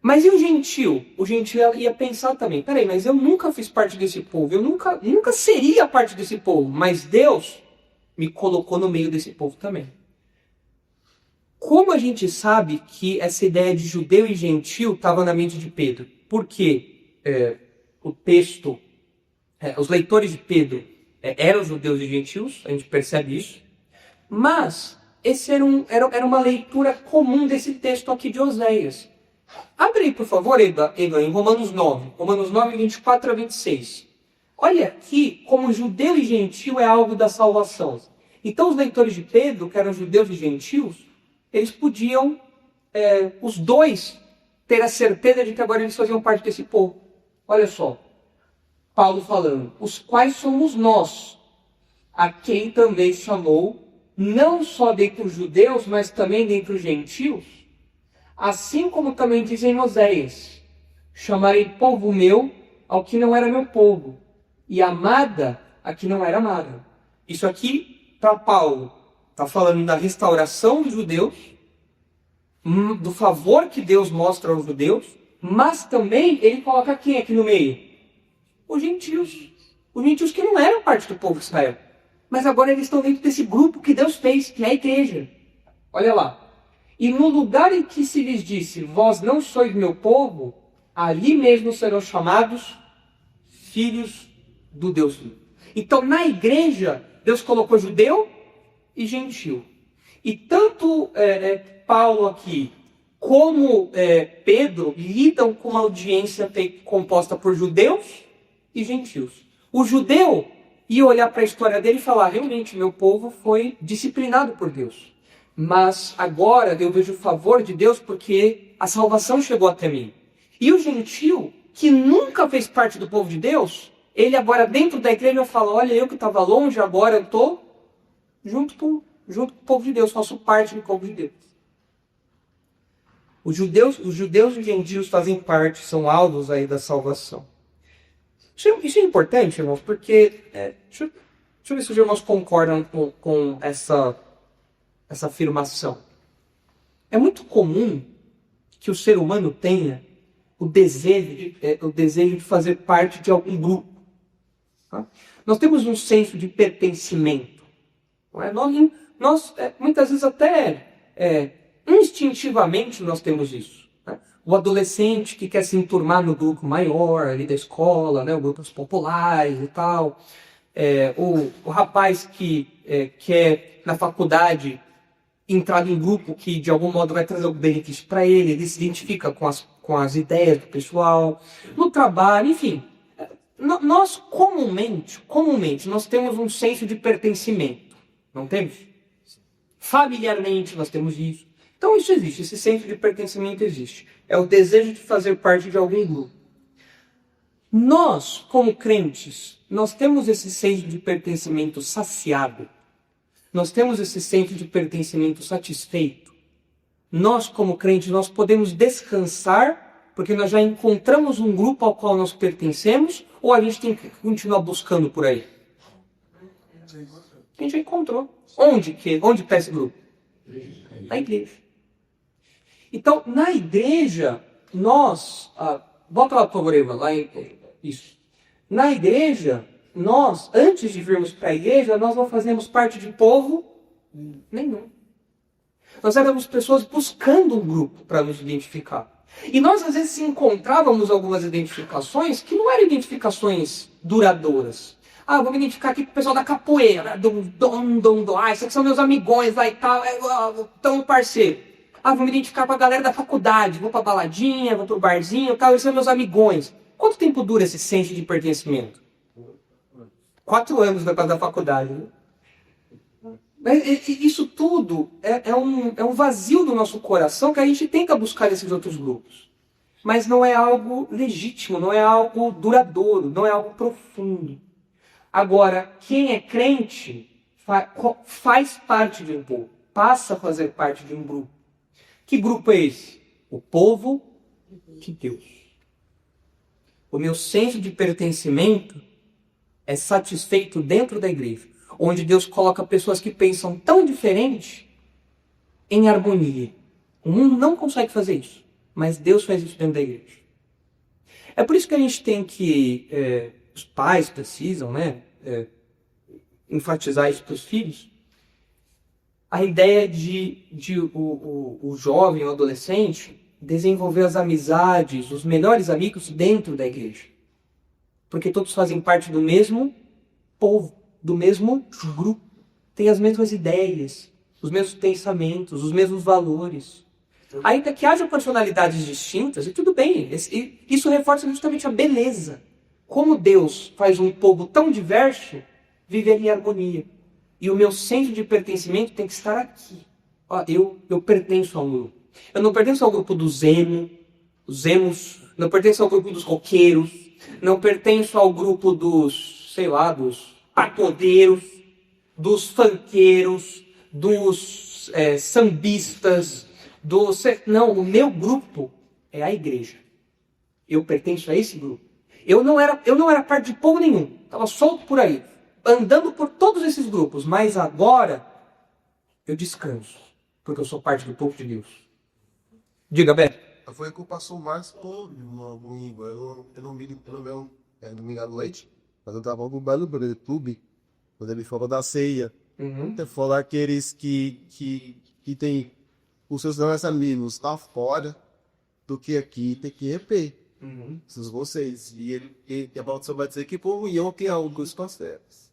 Mas e o gentil? O gentil ia pensar também, peraí, mas eu nunca fiz parte desse povo, eu nunca seria parte desse povo, mas Deus me colocou no meio desse povo também. Como a gente sabe que essa ideia de judeu e gentil estava na mente de Pedro? Porque o texto, os leitores de Pedro eram judeus e gentios, a gente percebe isso, mas esse era uma leitura comum desse texto aqui de Oséias. Abre aí, por favor, Eva, em Romanos 9. Romanos 9, 24 a 26. Olha aqui como judeu e gentil é algo da salvação. Então os leitores de Pedro, que eram judeus e gentios, eles podiam, os dois, ter a certeza de que agora eles faziam parte desse povo. Olha só, Paulo falando, os quais somos nós, a quem também chamou, não só dentre os judeus, mas também dentre os gentios, assim como também diz em Oséias, chamarei povo meu ao que não era meu povo, e amada a que não era amada. Isso aqui, para Paulo, está falando da restauração dos judeus, do favor que Deus mostra aos judeus, mas também ele coloca quem aqui no meio? Os gentios. Os gentios que não eram parte do povo de Israel. Mas agora eles estão dentro desse grupo que Deus fez, que é a igreja. Olha lá. E no lugar em que se lhes disse, vós não sois meu povo, ali mesmo serão chamados filhos do Deus vivo. Então na igreja, Deus colocou judeu e gentil. E tanto Paulo aqui, como Pedro, lidam com uma audiência composta por judeus e gentios. O judeu ia olhar para a história dele e falar, realmente, meu povo foi disciplinado por Deus. Mas agora eu vejo o favor de Deus porque a salvação chegou até mim. E o gentil, que nunca fez parte do povo de Deus, ele agora dentro da igreja fala, olha, eu que estava longe, agora eu estou junto com o povo de Deus, faço parte do povo de Deus. Os judeus e os gentios fazem parte, são alvos aí da salvação. Isso é importante, irmãos, porque... deixa eu ver se os irmãos concordam com essa afirmação. É muito comum que o ser humano tenha o desejo de fazer parte de algum grupo. Tá? Nós temos um senso de pertencimento. Não é? Nós muitas vezes até instintivamente nós temos isso. Né? O adolescente que quer se enturmar no grupo maior ali da escola, né? Grupos populares e tal. O rapaz que quer na faculdade entrar em um grupo que de algum modo vai trazer algum benefício para ele, ele se identifica com as ideias do pessoal, no trabalho, enfim. Nós comumente, nós temos um senso de pertencimento, não temos? Familiarmente nós temos isso. Então isso existe, esse senso de pertencimento existe. É o desejo de fazer parte de algum grupo. Nós, como crentes, nós temos esse senso de pertencimento saciado. Nós temos esse senso de pertencimento satisfeito. Nós, como crentes, nós podemos descansar porque nós já encontramos um grupo ao qual nós pertencemos ou a gente tem que continuar buscando por aí? A gente já encontrou. Onde está esse grupo? Na igreja. Então, na igreja, nós... bota lá, por favor, Eva, lá isso. Na igreja... Nós, antes de virmos para a igreja, nós não fazemos parte de povo nenhum. Nós éramos pessoas buscando um grupo para nos identificar. E nós, às vezes, encontrávamos algumas identificações que não eram identificações duradouras. Vou me identificar aqui com o pessoal da capoeira, esses aqui são meus amigões lá e tal, tão parceiro. Vou me identificar com a galera da faculdade, vou pra baladinha, vou pro barzinho, tal, esses são meus amigões. Quanto tempo dura esse senso de pertencimento? 4 anos depois da faculdade. Isso tudo é um vazio do nosso coração que a gente tenta buscar esses outros grupos. Mas não é algo legítimo, não é algo duradouro, não é algo profundo. Agora, quem é crente faz parte de um povo, passa a fazer parte de um grupo. Que grupo é esse? O povo de Deus. O meu senso de pertencimento é satisfeito dentro da igreja, onde Deus coloca pessoas que pensam tão diferente em harmonia. O mundo não consegue fazer isso, mas Deus faz isso dentro da igreja. É por isso que a gente tem que, os pais precisam, enfatizar isso para os filhos, a ideia de o jovem, o adolescente, desenvolver as amizades, os melhores amigos dentro da igreja. Porque todos fazem parte do mesmo povo, do mesmo grupo. Tem as mesmas ideias, os mesmos pensamentos, os mesmos valores. Ainda que haja personalidades distintas, e tudo bem, isso reforça justamente a beleza. Como Deus faz um povo tão diverso viver em harmonia. E o meu senso de pertencimento tem que estar aqui. Ó, eu pertenço a um grupo. Eu não pertenço ao grupo dos emos, não pertenço ao grupo dos roqueiros, não pertenço ao grupo dos, sei lá, dos pagodeiros, dos funkeiros, dos sambistas, Não, o meu grupo é a igreja. Eu pertenço a esse grupo. Eu não era parte de povo nenhum. Estava solto por aí, andando por todos esses grupos. Mas agora, eu descanso, porque eu sou parte do povo de Deus. Diga, Beto. Foi o que passou mais por domingo. Eu não vi pelo meu domingo à noite, mas eu tava no Belo do YouTube, quando ele falou da ceia. Ele falou aqueles que tem os seus grandes amigos lá fora, do que aqui tem que reper. São vocês. E ele a Baltasar vai dizer que por eu que é algo os parceiros.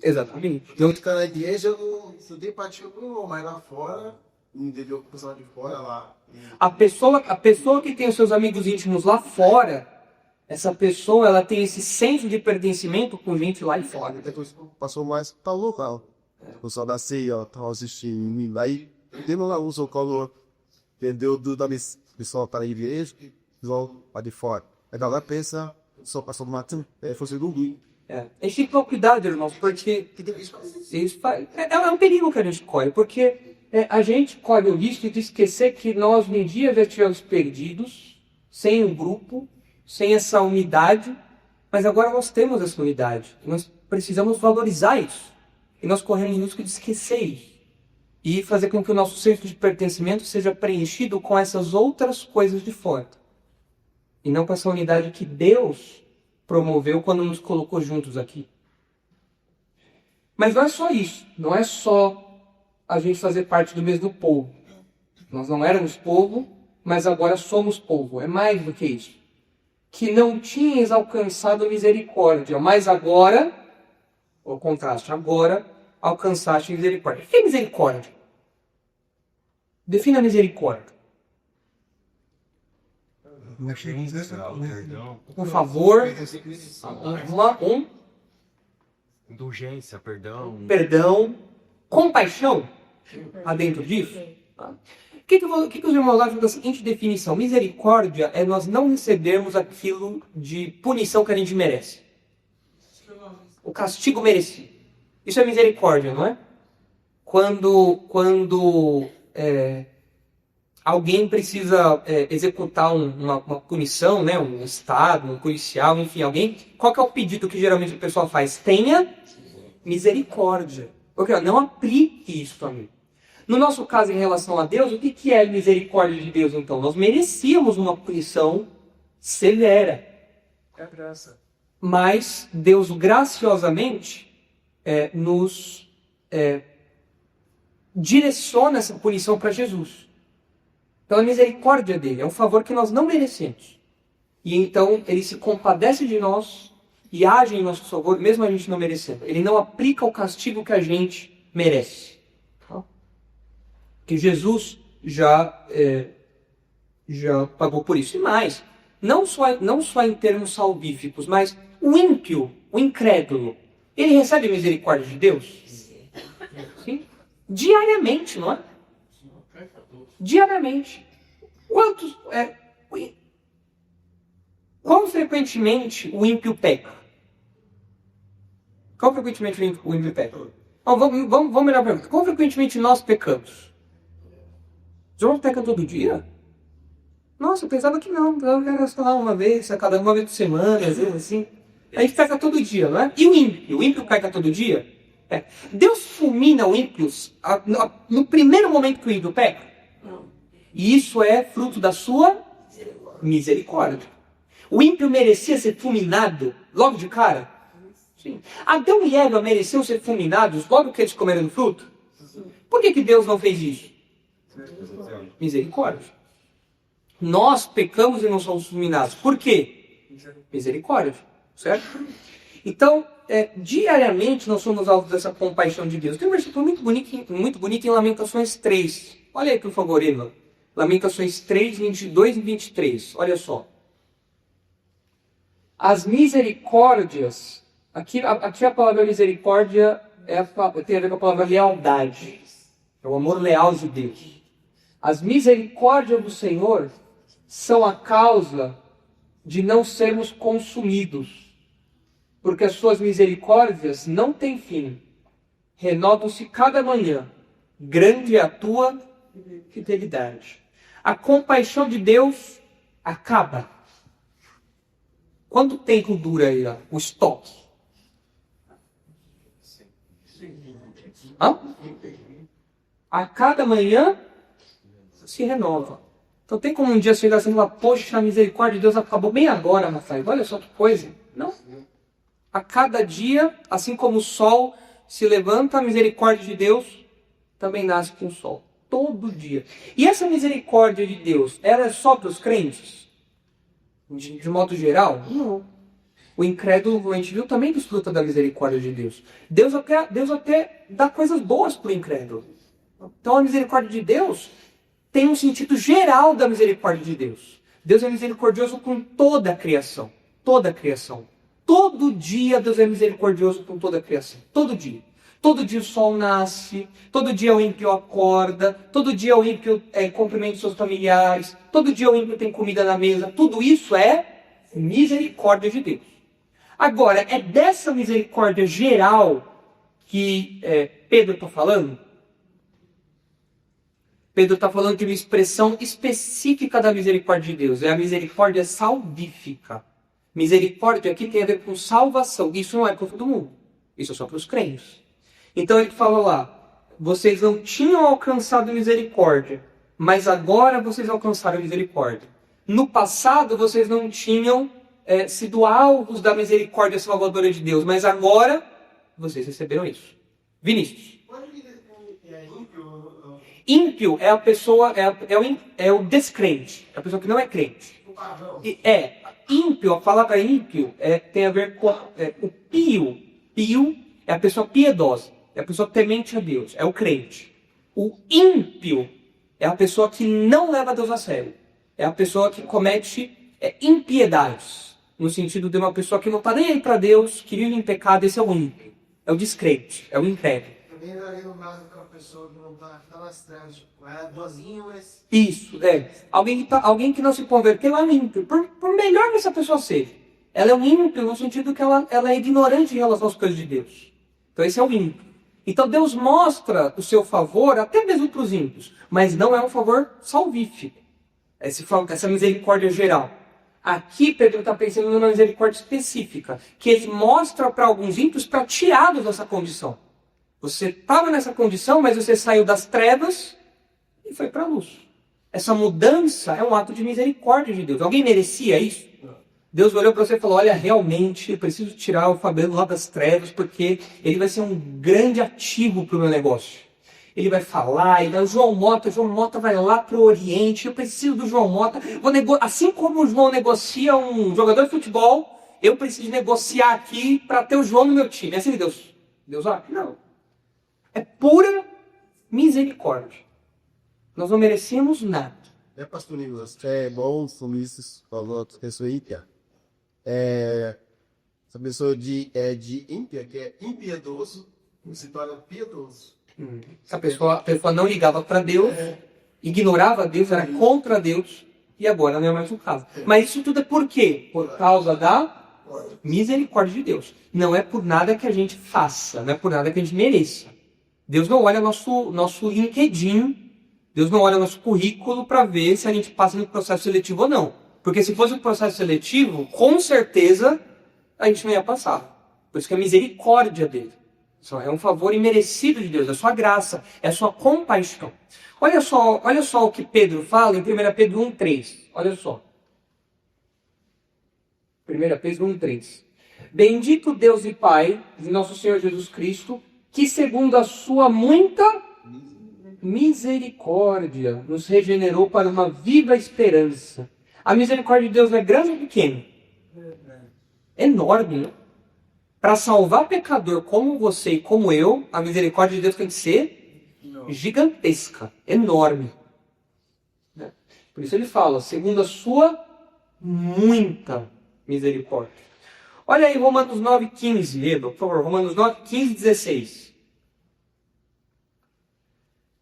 Exatamente. Eu ficar na igreja, eu tenho empatia com mas lá fora, entendeu? O pessoal de fora lá. A pessoa que tem os seus amigos íntimos lá fora, essa pessoa ela tem esse senso de pertencimento com gente lá de fora. Depois passou mais para o local. O pessoal da ceia, ó, tava assistindo. Aí, tendo lá o socorro, entendeu? Da pessoa para a igreja, vão para de fora. Aí lá pensa, só passou do mato, fosse do ruim. A gente tem que tomar cuidado, irmãos, porque é um perigo que a gente corre, porque a gente corre o risco de esquecer que nós um dia já estivemos perdidos, sem um grupo, sem essa unidade, mas agora nós temos essa unidade. Nós precisamos valorizar isso. E nós corremos o risco de esquecer isso. E fazer com que o nosso senso de pertencimento seja preenchido com essas outras coisas de fora. E não com essa unidade que Deus promoveu quando nos colocou juntos aqui. Mas não é só isso. Não é só a gente fazer parte do mesmo povo. Nós não éramos povo, mas agora somos povo. É mais do que isso. Que não tinhas alcançado misericórdia, mas agora, o contraste, agora alcançaste misericórdia. O que é misericórdia? Defina a misericórdia. Por favor, indulgência, perdão, compaixão, há dentro disso. O que os irmãos acham da seguinte definição? Misericórdia é nós não recebermos aquilo de punição que a gente merece. O castigo merecido. Isso é misericórdia, não é? Quando alguém precisa executar uma punição, né? Um estado, um policial, enfim, alguém. Qual que é o pedido que geralmente o pessoal faz? Tenha misericórdia. Porque não aplique isso a mim. No nosso caso, em relação a Deus, o que é a misericórdia de Deus, então? Nós merecíamos uma punição severa. É a graça. Mas Deus graciosamente nos direciona essa punição para Jesus. Então a misericórdia dele é um favor que nós não merecemos. E então ele se compadece de nós e age em nosso favor, mesmo a gente não merecendo. Ele não aplica o castigo que a gente merece. Que Jesus já pagou por isso. E mais, não só em termos salvíficos, mas o ímpio, o incrédulo, ele recebe a misericórdia de Deus? Sim. Diariamente, não é? Diariamente. Quão frequentemente o ímpio peca? Quão frequentemente o ímpio peca? Vamos melhor pergunta. Quão frequentemente nós pecamos? Os irmãos pecam todo dia? Nossa, eu pensava que não. Eu era só uma vez por semana, às vezes assim. A gente peca todo dia, não é? E o ímpio? O ímpio peca todo dia? Deus fulmina o ímpio no primeiro momento que o ímpio peca? Não. E isso é fruto da sua misericórdia. O ímpio merecia ser fulminado logo de cara? Sim. Adão e Eva mereciam ser fulminados logo que eles comeram o fruto? Por que Deus não fez isso? Misericórdia. Nós pecamos e não somos fulminados. Por quê? Misericórdia. Certo? Então, diariamente nós somos alvos dessa compaixão de Deus. Tem um versículo muito bonito em Lamentações 3. Olha aí, por favor, Eva. Lamentações 3, 22 e 23. Olha só. As misericórdias. Aqui a palavra misericórdia tem a ver com a palavra lealdade. É o amor leal de Deus. As misericórdias do Senhor são a causa de não sermos consumidos, porque as suas misericórdias não têm fim. Renovam-se cada manhã. Grande é a tua fidelidade. A compaixão de Deus acaba. Quanto tempo dura aí, ó, o estoque? Hã? A cada manhã se renova. Então tem como um dia chegar assim e falar, poxa, a misericórdia de Deus acabou bem agora, Rafael. Olha só que coisa. Não. A cada dia, assim como o sol se levanta, a misericórdia de Deus também nasce com o sol. Todo dia. E essa misericórdia de Deus, ela é só para os crentes? De modo geral? Não. O incrédulo, como a gente viu, também desfruta da misericórdia de Deus. Deus até dá coisas boas para o incrédulo. Então a misericórdia de Deus tem um sentido geral da misericórdia de Deus. Deus é misericordioso com toda a criação. Toda a criação. Todo dia Deus é misericordioso com toda a criação. Todo dia. Todo dia o sol nasce, todo dia o ímpio acorda, todo dia o ímpio cumprimenta seus familiares, todo dia o ímpio tem comida na mesa. Tudo isso é misericórdia de Deus. Agora, é dessa misericórdia geral que Pedro está falando? Pedro está falando de uma expressão específica da misericórdia de Deus. É a misericórdia salvífica. Misericórdia aqui tem a ver com salvação. Isso não é para todo mundo. Isso é só para os crentes. Então ele fala lá, vocês não tinham alcançado misericórdia, mas agora vocês alcançaram misericórdia. No passado vocês não tinham sido alvos da misericórdia salvadora de Deus, mas agora vocês receberam isso. Vinícius. Ímpio é a pessoa, é o descrente, é a pessoa que não é crente. Ímpio, a palavra ímpio tem a ver com o pio. Pio é a pessoa piedosa, é a pessoa temente a Deus, é o crente. O ímpio é a pessoa que não leva Deus a sério, é a pessoa que comete impiedades, no sentido de uma pessoa que não está nem aí para Deus, que vive em pecado. Esse é o ímpio, é o descrente, é o incrédulo. Isso, alguém que não se converteu é um ímpio. Por melhor que essa pessoa seja, ela é um ímpio no sentido que ela é ignorante em relação às coisas de Deus. Então esse é o ímpio. Então Deus mostra o seu favor até mesmo para os ímpios, mas não é um favor salvífico. Essa misericórdia geral. Aqui Pedro está pensando numa misericórdia específica, que ele mostra para alguns ímpios para tirá-los dessa condição. Você estava nessa condição, mas você saiu das trevas e foi para a luz. Essa mudança é um ato de misericórdia de Deus. Alguém merecia isso? Deus olhou para você e falou, olha, realmente eu preciso tirar o Fabiano lá das trevas, porque ele vai ser um grande ativo para o meu negócio. Ele vai falar, o João Mota vai lá para o Oriente, eu preciso do João Mota. Assim como o João negocia um jogador de futebol, eu preciso negociar aqui para ter o João no meu time. É assim que Deus olha? Não. É pura misericórdia. Nós não merecemos nada. Pastor Nicolas, é bom isso falou isso aí, essa pessoa de ímpia, que é impiedoso, se torna piedoso. A pessoa não ligava para Deus, ignorava Deus, era contra Deus, e agora não é mais o caso. Mas isso tudo é por quê? Por causa da misericórdia de Deus. Não é por nada que a gente faça, não é por nada que a gente mereça. Deus não olha nosso LinkedIn, Deus não olha nosso currículo para ver se a gente passa no processo seletivo ou não. Porque se fosse um processo seletivo, com certeza a gente não ia passar. Por isso que é a misericórdia dele. É um favor imerecido de Deus, é sua graça, é sua compaixão. Olha só o que Pedro fala em 1 Pedro 1,3. Olha só. 1 Pedro 1,3. Bendito Deus e Pai de nosso Senhor Jesus Cristo, que segundo a sua muita misericórdia nos regenerou para uma viva esperança. A misericórdia de Deus é grande ou pequena? Enorme, né? Para salvar pecador como você e como eu, a misericórdia de Deus tem que ser gigantesca, enorme. Por isso ele fala, segundo a sua muita misericórdia. Olha aí Romanos 9,15, Edo, por favor, Romanos 9, 15 e 16.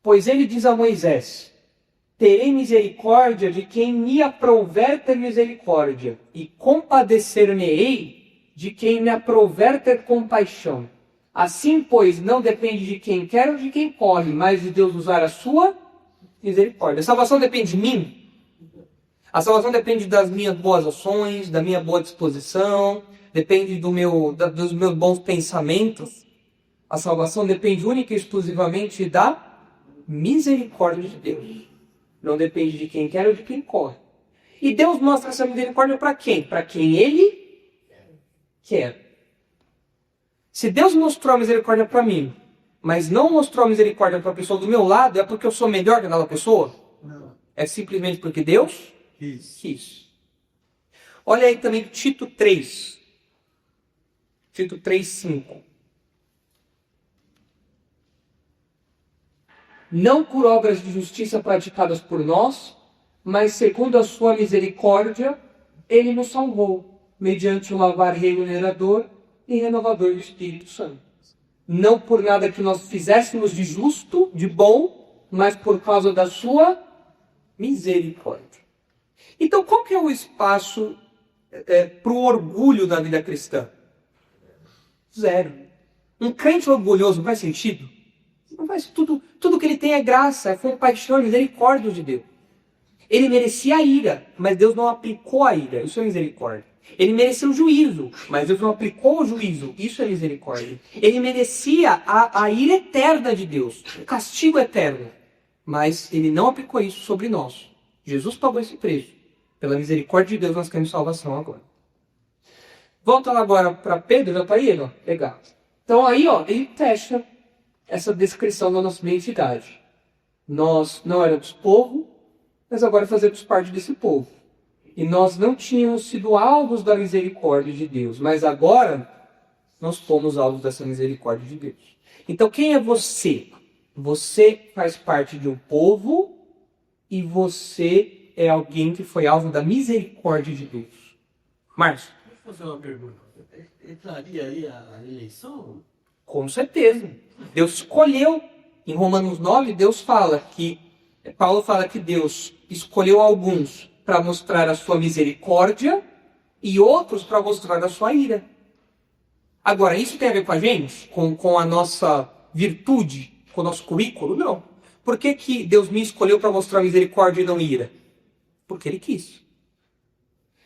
Pois ele diz a Moisés: terei misericórdia de quem me aprouver ter misericórdia, e compadecer-me-ei de quem me aprouver ter compaixão. Assim, pois, não depende de quem quer ou de quem corre, mas de Deus usar a sua misericórdia. A salvação depende de mim. A salvação depende das minhas boas ações, da minha boa disposição, depende dos meus bons pensamentos. A salvação depende única e exclusivamente da misericórdia de Deus. Não depende de quem quer ou de quem corre. E Deus mostra essa misericórdia para quem? Para quem Ele quer. Se Deus mostrou a misericórdia para mim, mas não mostrou a misericórdia para a pessoa do meu lado, é porque eu sou melhor que aquela pessoa? Não. É simplesmente porque Deus quis. Olha aí também Tito 3. Tito 3:5. Não por obras de justiça praticadas por nós, mas segundo a sua misericórdia, Ele nos salvou, mediante o lavar regenerador e renovador do Espírito Santo. Não por nada que nós fizéssemos de justo, de bom, mas por causa da sua misericórdia. Então, qual que é o espaço para o orgulho na vida cristã? Zero. Um crente orgulhoso faz sentido? Não faz. Tudo que ele tem é graça, é compaixão, é misericórdia de Deus. Ele merecia a ira, mas Deus não aplicou a ira. Isso é misericórdia. Ele merecia o juízo, mas Deus não aplicou o juízo. Isso é misericórdia. Ele merecia a ira eterna de Deus, o castigo eterno. Mas Ele não aplicou isso sobre nós. Jesus pagou esse preço. Pela misericórdia de Deus nós temos salvação agora. Volta lá agora para Pedro, já está aí, ó. Legal. Então aí, ó, ele fecha essa descrição da nossa identidade. Nós não éramos povo, mas agora fazemos parte desse povo. E nós não tínhamos sido alvos da misericórdia de Deus, mas agora nós fomos alvos dessa misericórdia de Deus. Então quem é você? Você faz parte de um povo e você é alguém que foi alvo da misericórdia de Deus. Márcio? Deixa eu fazer uma pergunta. Entraria aí a eleição? Com certeza. Deus escolheu. Em Romanos 9, Paulo fala que Deus escolheu alguns para mostrar a sua misericórdia e outros para mostrar a sua ira. Agora, isso tem a ver com a gente? Com a nossa virtude? Com o nosso currículo? Não. Por que Deus me escolheu para mostrar misericórdia e não ira? Porque Ele quis.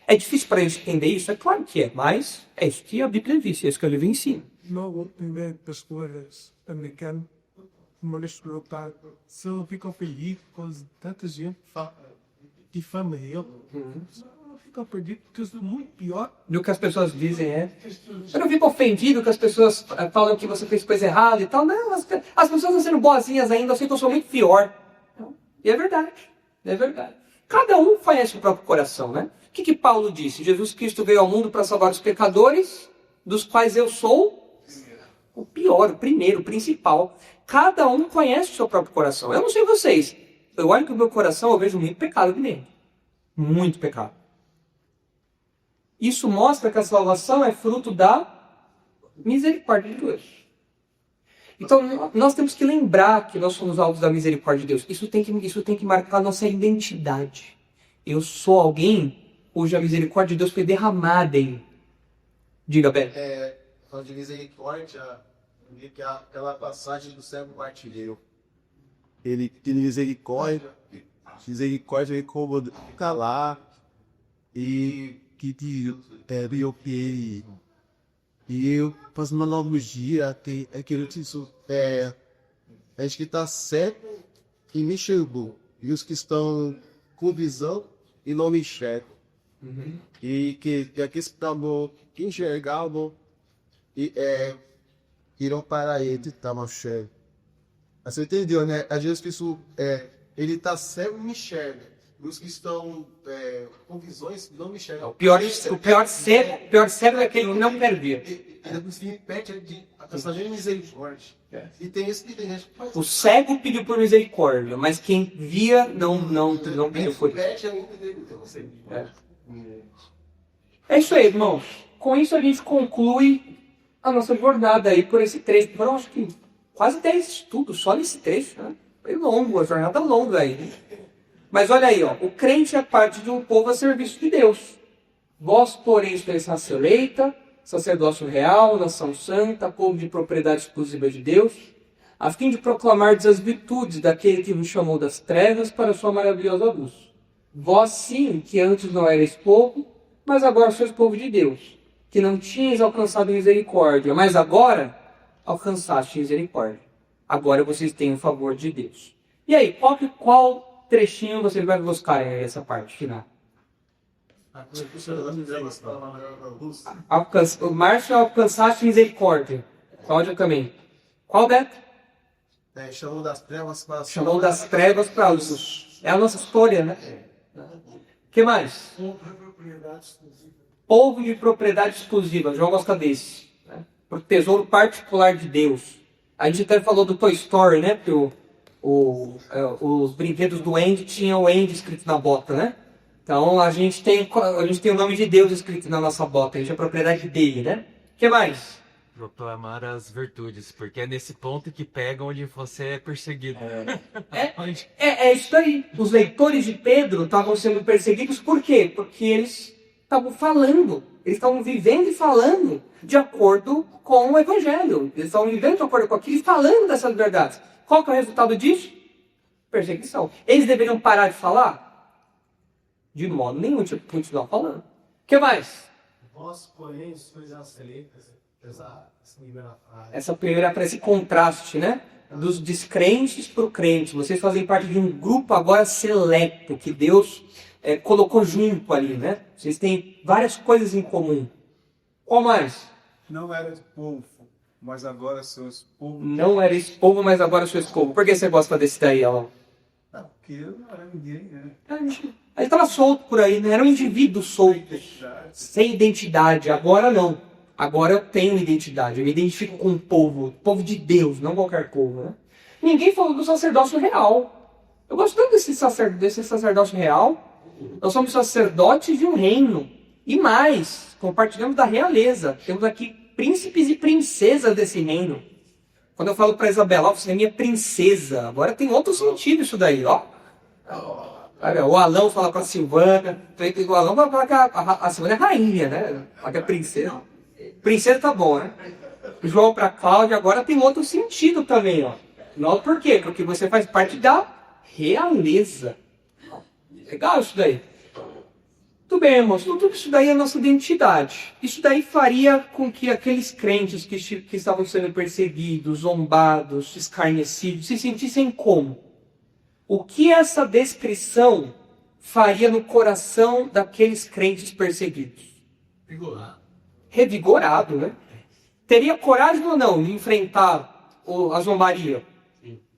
É difícil para a gente entender isso? É claro que é, mas é isso que a Bíblia diz, é isso que a Bíblia ensina. Não vou entender pessoas americanas, mas se eu fico feliz com tanta gente difama ele, eu fico perdido porque isso é muito pior. Do que as pessoas dizem, é. Eu não fico ofendido que as pessoas falam que você fez coisa errada e tal. Não, as pessoas estão sendo boazinhas ainda, eu sei que eu sou muito pior. E é verdade, é verdade. Cada um conhece o próprio coração, né? O que Paulo disse? Jesus Cristo veio ao mundo para salvar os pecadores, dos quais eu sou o pior, o primeiro, o principal. Cada um conhece o seu próprio coração. Eu não sei vocês. Eu olho para o meu coração, eu vejo muito pecado aqui dentro. Muito pecado. Isso mostra que a salvação é fruto da misericórdia de Deus. Então, nós temos que lembrar que nós somos alvos da misericórdia de Deus. Isso tem que marcar a nossa identidade. Eu sou alguém cuja misericórdia de Deus foi derramada em mim. Diga, Ben. Falando de misericórdia, que é aquela passagem do servo partilheiro. Ele tem misericórdia é como ficar lá e que eu e eu faço uma analogia que aquilo isso a gente que está cego e me enxergou, e os que estão com visão e não me enxergam. E que aqueles que estavam que enxergavam e irão para ele, estavam cegos. Você entendeu, né? Às vezes isso ele está cego e me enxerga. Os que estão com visões não me enxergam. O pior cego é aquele que não quer ver. Deus impede a passagem de misericórdia. E tem esse que tem gente que faz. O cego pediu por misericórdia, mas quem via não pediu por isso. É isso aí, irmãos. Com isso a gente conclui a nossa jornada aí por esse trecho. Foram acho que quase 10 estudos só nesse trecho, né? Foi longo, a jornada longa aí. Mas olha aí, ó, o crente é parte de um povo a serviço de Deus. Vós, porém, sois raça eleita, sacerdócio real, nação santa, povo de propriedade exclusiva de Deus, a fim de proclamar as virtudes daquele que vos chamou das trevas para a sua maravilhosa luz. Vós sim, que antes não erais povo, mas agora sois povo de Deus, que não tinhas alcançado misericórdia, mas agora alcançaste misericórdia. Agora vocês têm o favor de Deus. E aí, qual trechinho vocês vão buscar aí, essa parte final? O Márcio alcançaste misericórdia. Cláudia também. Qual, Beto? Chamou das trevas para Chamou das trevas para a luz. É a nossa história, né? O que mais? Povo de propriedade exclusiva. João gosta desse. Né? Por tesouro particular de Deus. A gente até falou do Toy Story, né? Porque os brinquedos do Andy tinham o Andy escrito na bota, né? Então a gente tem o nome de Deus escrito na nossa bota. A gente é propriedade dele, né? O que mais? Proclamar as virtudes, porque é nesse ponto que pega onde você é perseguido. É isso aí. Os leitores de Pedro estavam sendo perseguidos por quê? Porque eles estavam falando, eles estavam vivendo e falando de acordo com o Evangelho. Eles estavam vivendo de acordo com aquilo e falando dessas verdades. Qual que é o resultado disso? Perseguição. Eles deveriam parar de falar? De modo nenhum, tipo, continuar falando. O que mais? Vós, porém, sois as eleitas. Essa primeira para esse contraste, né? Dos descrentes para o crente. Vocês fazem parte de um grupo agora seleto, que Deus colocou junto ali, né? Vocês têm várias coisas em comum. Qual mais? Não eras povo, mas agora sois povo. Não eres povo, mas agora sois povo. Por que você gosta desse daí, Alan? Porque eu não era ninguém, né? Ele estava solto por aí, né? Era um indivíduo solto, sem identidade. Agora não. Agora eu tenho identidade, eu me identifico com o povo de Deus, não qualquer povo, né? Ninguém falou do sacerdócio real. Eu gosto tanto desse sacerdócio real. Nós somos sacerdotes de um reino. E mais, compartilhamos da realeza. Temos aqui príncipes e princesas desse reino. Quando eu falo para Isabela, você é minha princesa. Agora tem outro sentido isso daí, ó. O Alão fala para a Silvana. O Alão vai falar que a Silvana é rainha, né? Fala que é princesa. Princesa tá bom, né? João para Cláudia agora tem outro sentido também, ó. Não por quê? Porque você faz parte da realeza. Legal isso daí. Tudo bem, irmãos. Tudo isso daí é a nossa identidade. Isso daí faria com que aqueles crentes que estavam sendo perseguidos, zombados, escarnecidos, se sentissem como? O que essa descrição faria no coração daqueles crentes perseguidos? Revigorado, né? Teria coragem ou não de enfrentar a zombaria?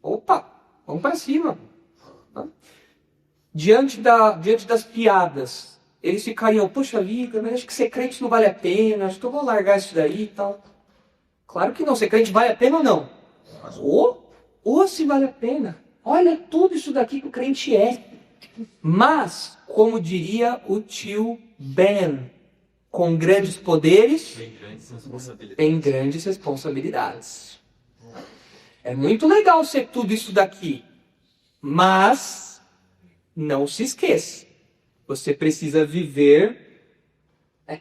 Opa, vamos para cima. Diante das piadas, eles ficariam, poxa vida, mas acho que ser crente não vale a pena, acho que eu vou largar isso daí e tal. Claro que não, ser crente vale a pena ou não? Ou se vale a pena. Olha tudo isso daqui que o crente é. Mas, como diria o tio Ben, com grandes poderes, tem grandes responsabilidades. É muito legal ser tudo isso daqui. Mas, não se esqueça. Você precisa viver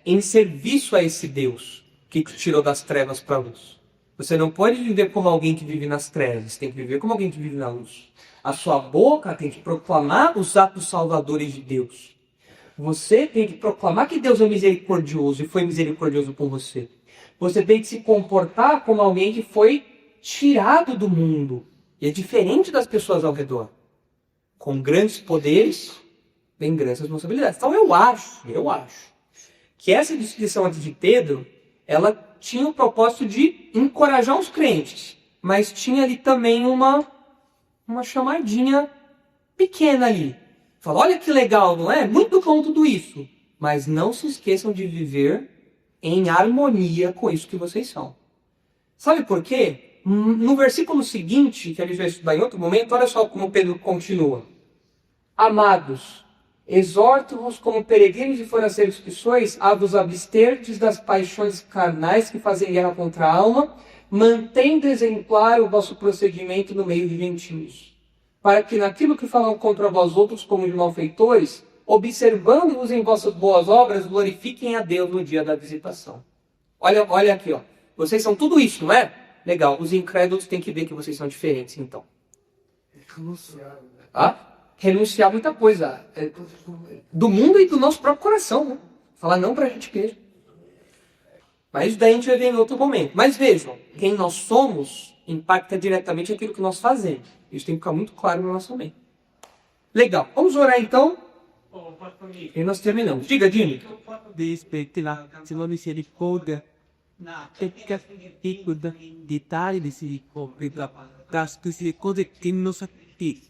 em serviço a esse Deus que te tirou das trevas para a luz. Você não pode viver como alguém que vive nas trevas. Você tem que viver como alguém que vive na luz. A sua boca tem que proclamar os atos salvadores de Deus. Você tem que proclamar que Deus é misericordioso e foi misericordioso com você. Você tem que se comportar como alguém que foi tirado do mundo. E é diferente das pessoas ao redor. Com grandes poderes, vem grandes responsabilidades. Então eu acho que essa descrição aqui de Pedro, ela tinha o propósito de encorajar os crentes. Mas tinha ali também uma chamadinha pequena ali. Fala, olha que legal, não é? Muito bom tudo isso. Mas não se esqueçam de viver em harmonia com isso que vocês são. Sabe por quê? No versículo seguinte, que a gente vai estudar em outro momento, olha só como Pedro continua. Amados, exorto-vos como peregrinos e forasteiros que sois, a vos absterdes das paixões carnais que fazem guerra contra a alma, mantendo exemplar o vosso procedimento no meio de gentios. para que naquilo que falam contra vós outros como de malfeitores, observando-vos em vossas boas obras, glorifiquem a Deus no dia da visitação. Olha aqui, ó. Vocês são tudo isso, não é? Legal. Os incrédulos têm que ver que vocês são diferentes, então. Renunciar a muita coisa. Do mundo e do nosso próprio coração, né? Falar não pra gente mesmo. Mas daí a gente vai ver em outro momento. Mas vejam, quem nós somos impacta diretamente aquilo que nós fazemos. Isso tem que ficar muito claro na nossa mente. Legal. Vamos orar então. E nós terminamos. Diga, Dini. Despertar sua misericórdia, peca da detalhe de misericórdia, das misericórdias que nos aqui.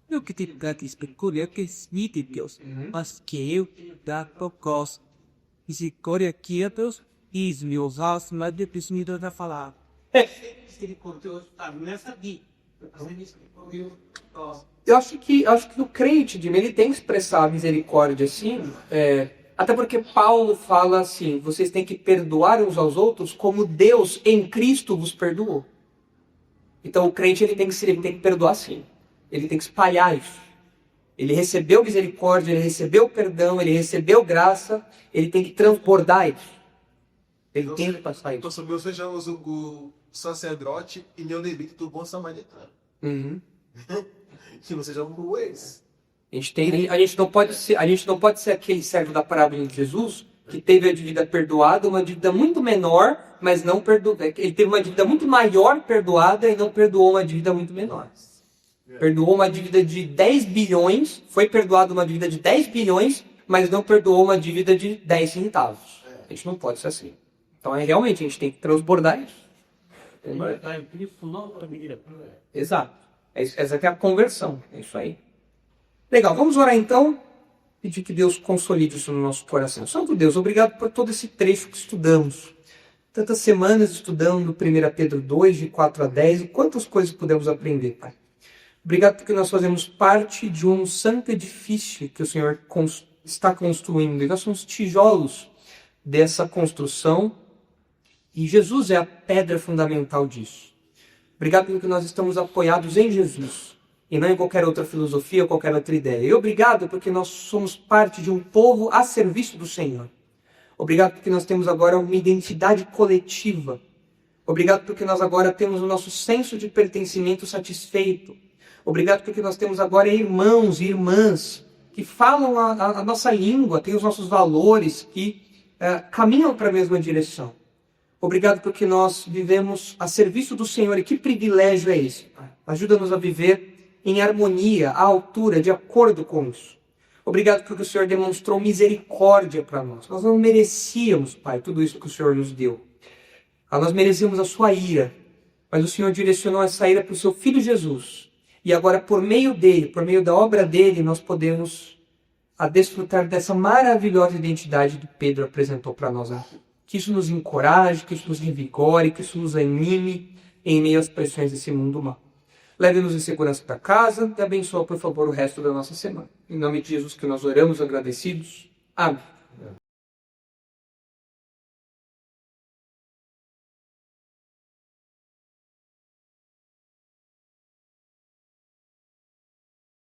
Eu que te dá escolher que é de Deus, mas que eu dá por causa. Misericórdia que é Deus, e os meus olhos mais deprimidos a falar. Eu acho que o crente, Dini, ele tem que expressar a misericórdia assim, até porque Paulo fala assim, vocês têm que perdoar uns aos outros como Deus em Cristo vos perdoou. Então o crente ele tem que perdoar sim. Ele tem que espalhar isso. Ele recebeu misericórdia, ele recebeu perdão, ele recebeu graça, ele tem que transbordar isso. Ele tem que passar isso. Então, sobre sejamos o sacerdote e o levita do bom samaritano. Que não sejamos o ex. A gente não pode ser aquele servo da parábola de Jesus que teve a dívida perdoada, uma dívida muito menor, mas não perdoou. Ele teve uma dívida muito maior perdoada e não perdoou uma dívida muito menor. Perdoou uma dívida de 10 bilhões, foi perdoado uma dívida de 10 bilhões, mas não perdoou uma dívida de 10 centavos. A gente não pode ser assim. Então, realmente, a gente tem que transbordar isso. Exato. Essa aqui é a conversão. É isso aí. Legal, vamos orar então. Pedir que Deus consolide isso no nosso coração. Santo Deus, obrigado por todo esse trecho que estudamos. Tantas semanas estudando 1 Pedro 2, de 4 a 10, e quantas coisas pudemos aprender, Pai. Obrigado porque nós fazemos parte de um santo edifício que o Senhor está construindo. E nós somos tijolos dessa construção. E Jesus é a pedra fundamental disso. Obrigado porque nós estamos apoiados em Jesus. E não em qualquer outra filosofia ou qualquer outra ideia. E obrigado porque nós somos parte de um povo a serviço do Senhor. Obrigado porque nós temos agora uma identidade coletiva. Obrigado porque nós agora temos o nosso senso de pertencimento satisfeito. Obrigado porque nós temos agora irmãos e irmãs que falam a nossa língua, têm os nossos valores, que caminham para a mesma direção. Obrigado porque nós vivemos a serviço do Senhor. E que privilégio é esse, Pai? Ajuda-nos a viver em harmonia, à altura, de acordo com isso. Obrigado porque o Senhor demonstrou misericórdia para nós. Nós não merecíamos, Pai, tudo isso que o Senhor nos deu. Nós merecíamos a sua ira, mas o Senhor direcionou essa ira para o seu Filho Jesus. E agora, por meio dele, por meio da obra dele, nós podemos desfrutar dessa maravilhosa identidade que Pedro apresentou para nós aqui. Que isso nos encoraje, que isso nos revigore, que isso nos anime em meio às pressões desse mundo mal. Leve-nos em segurança para casa e abençoa, por favor, o resto da nossa semana. Em nome de Jesus que nós oramos agradecidos. Amém.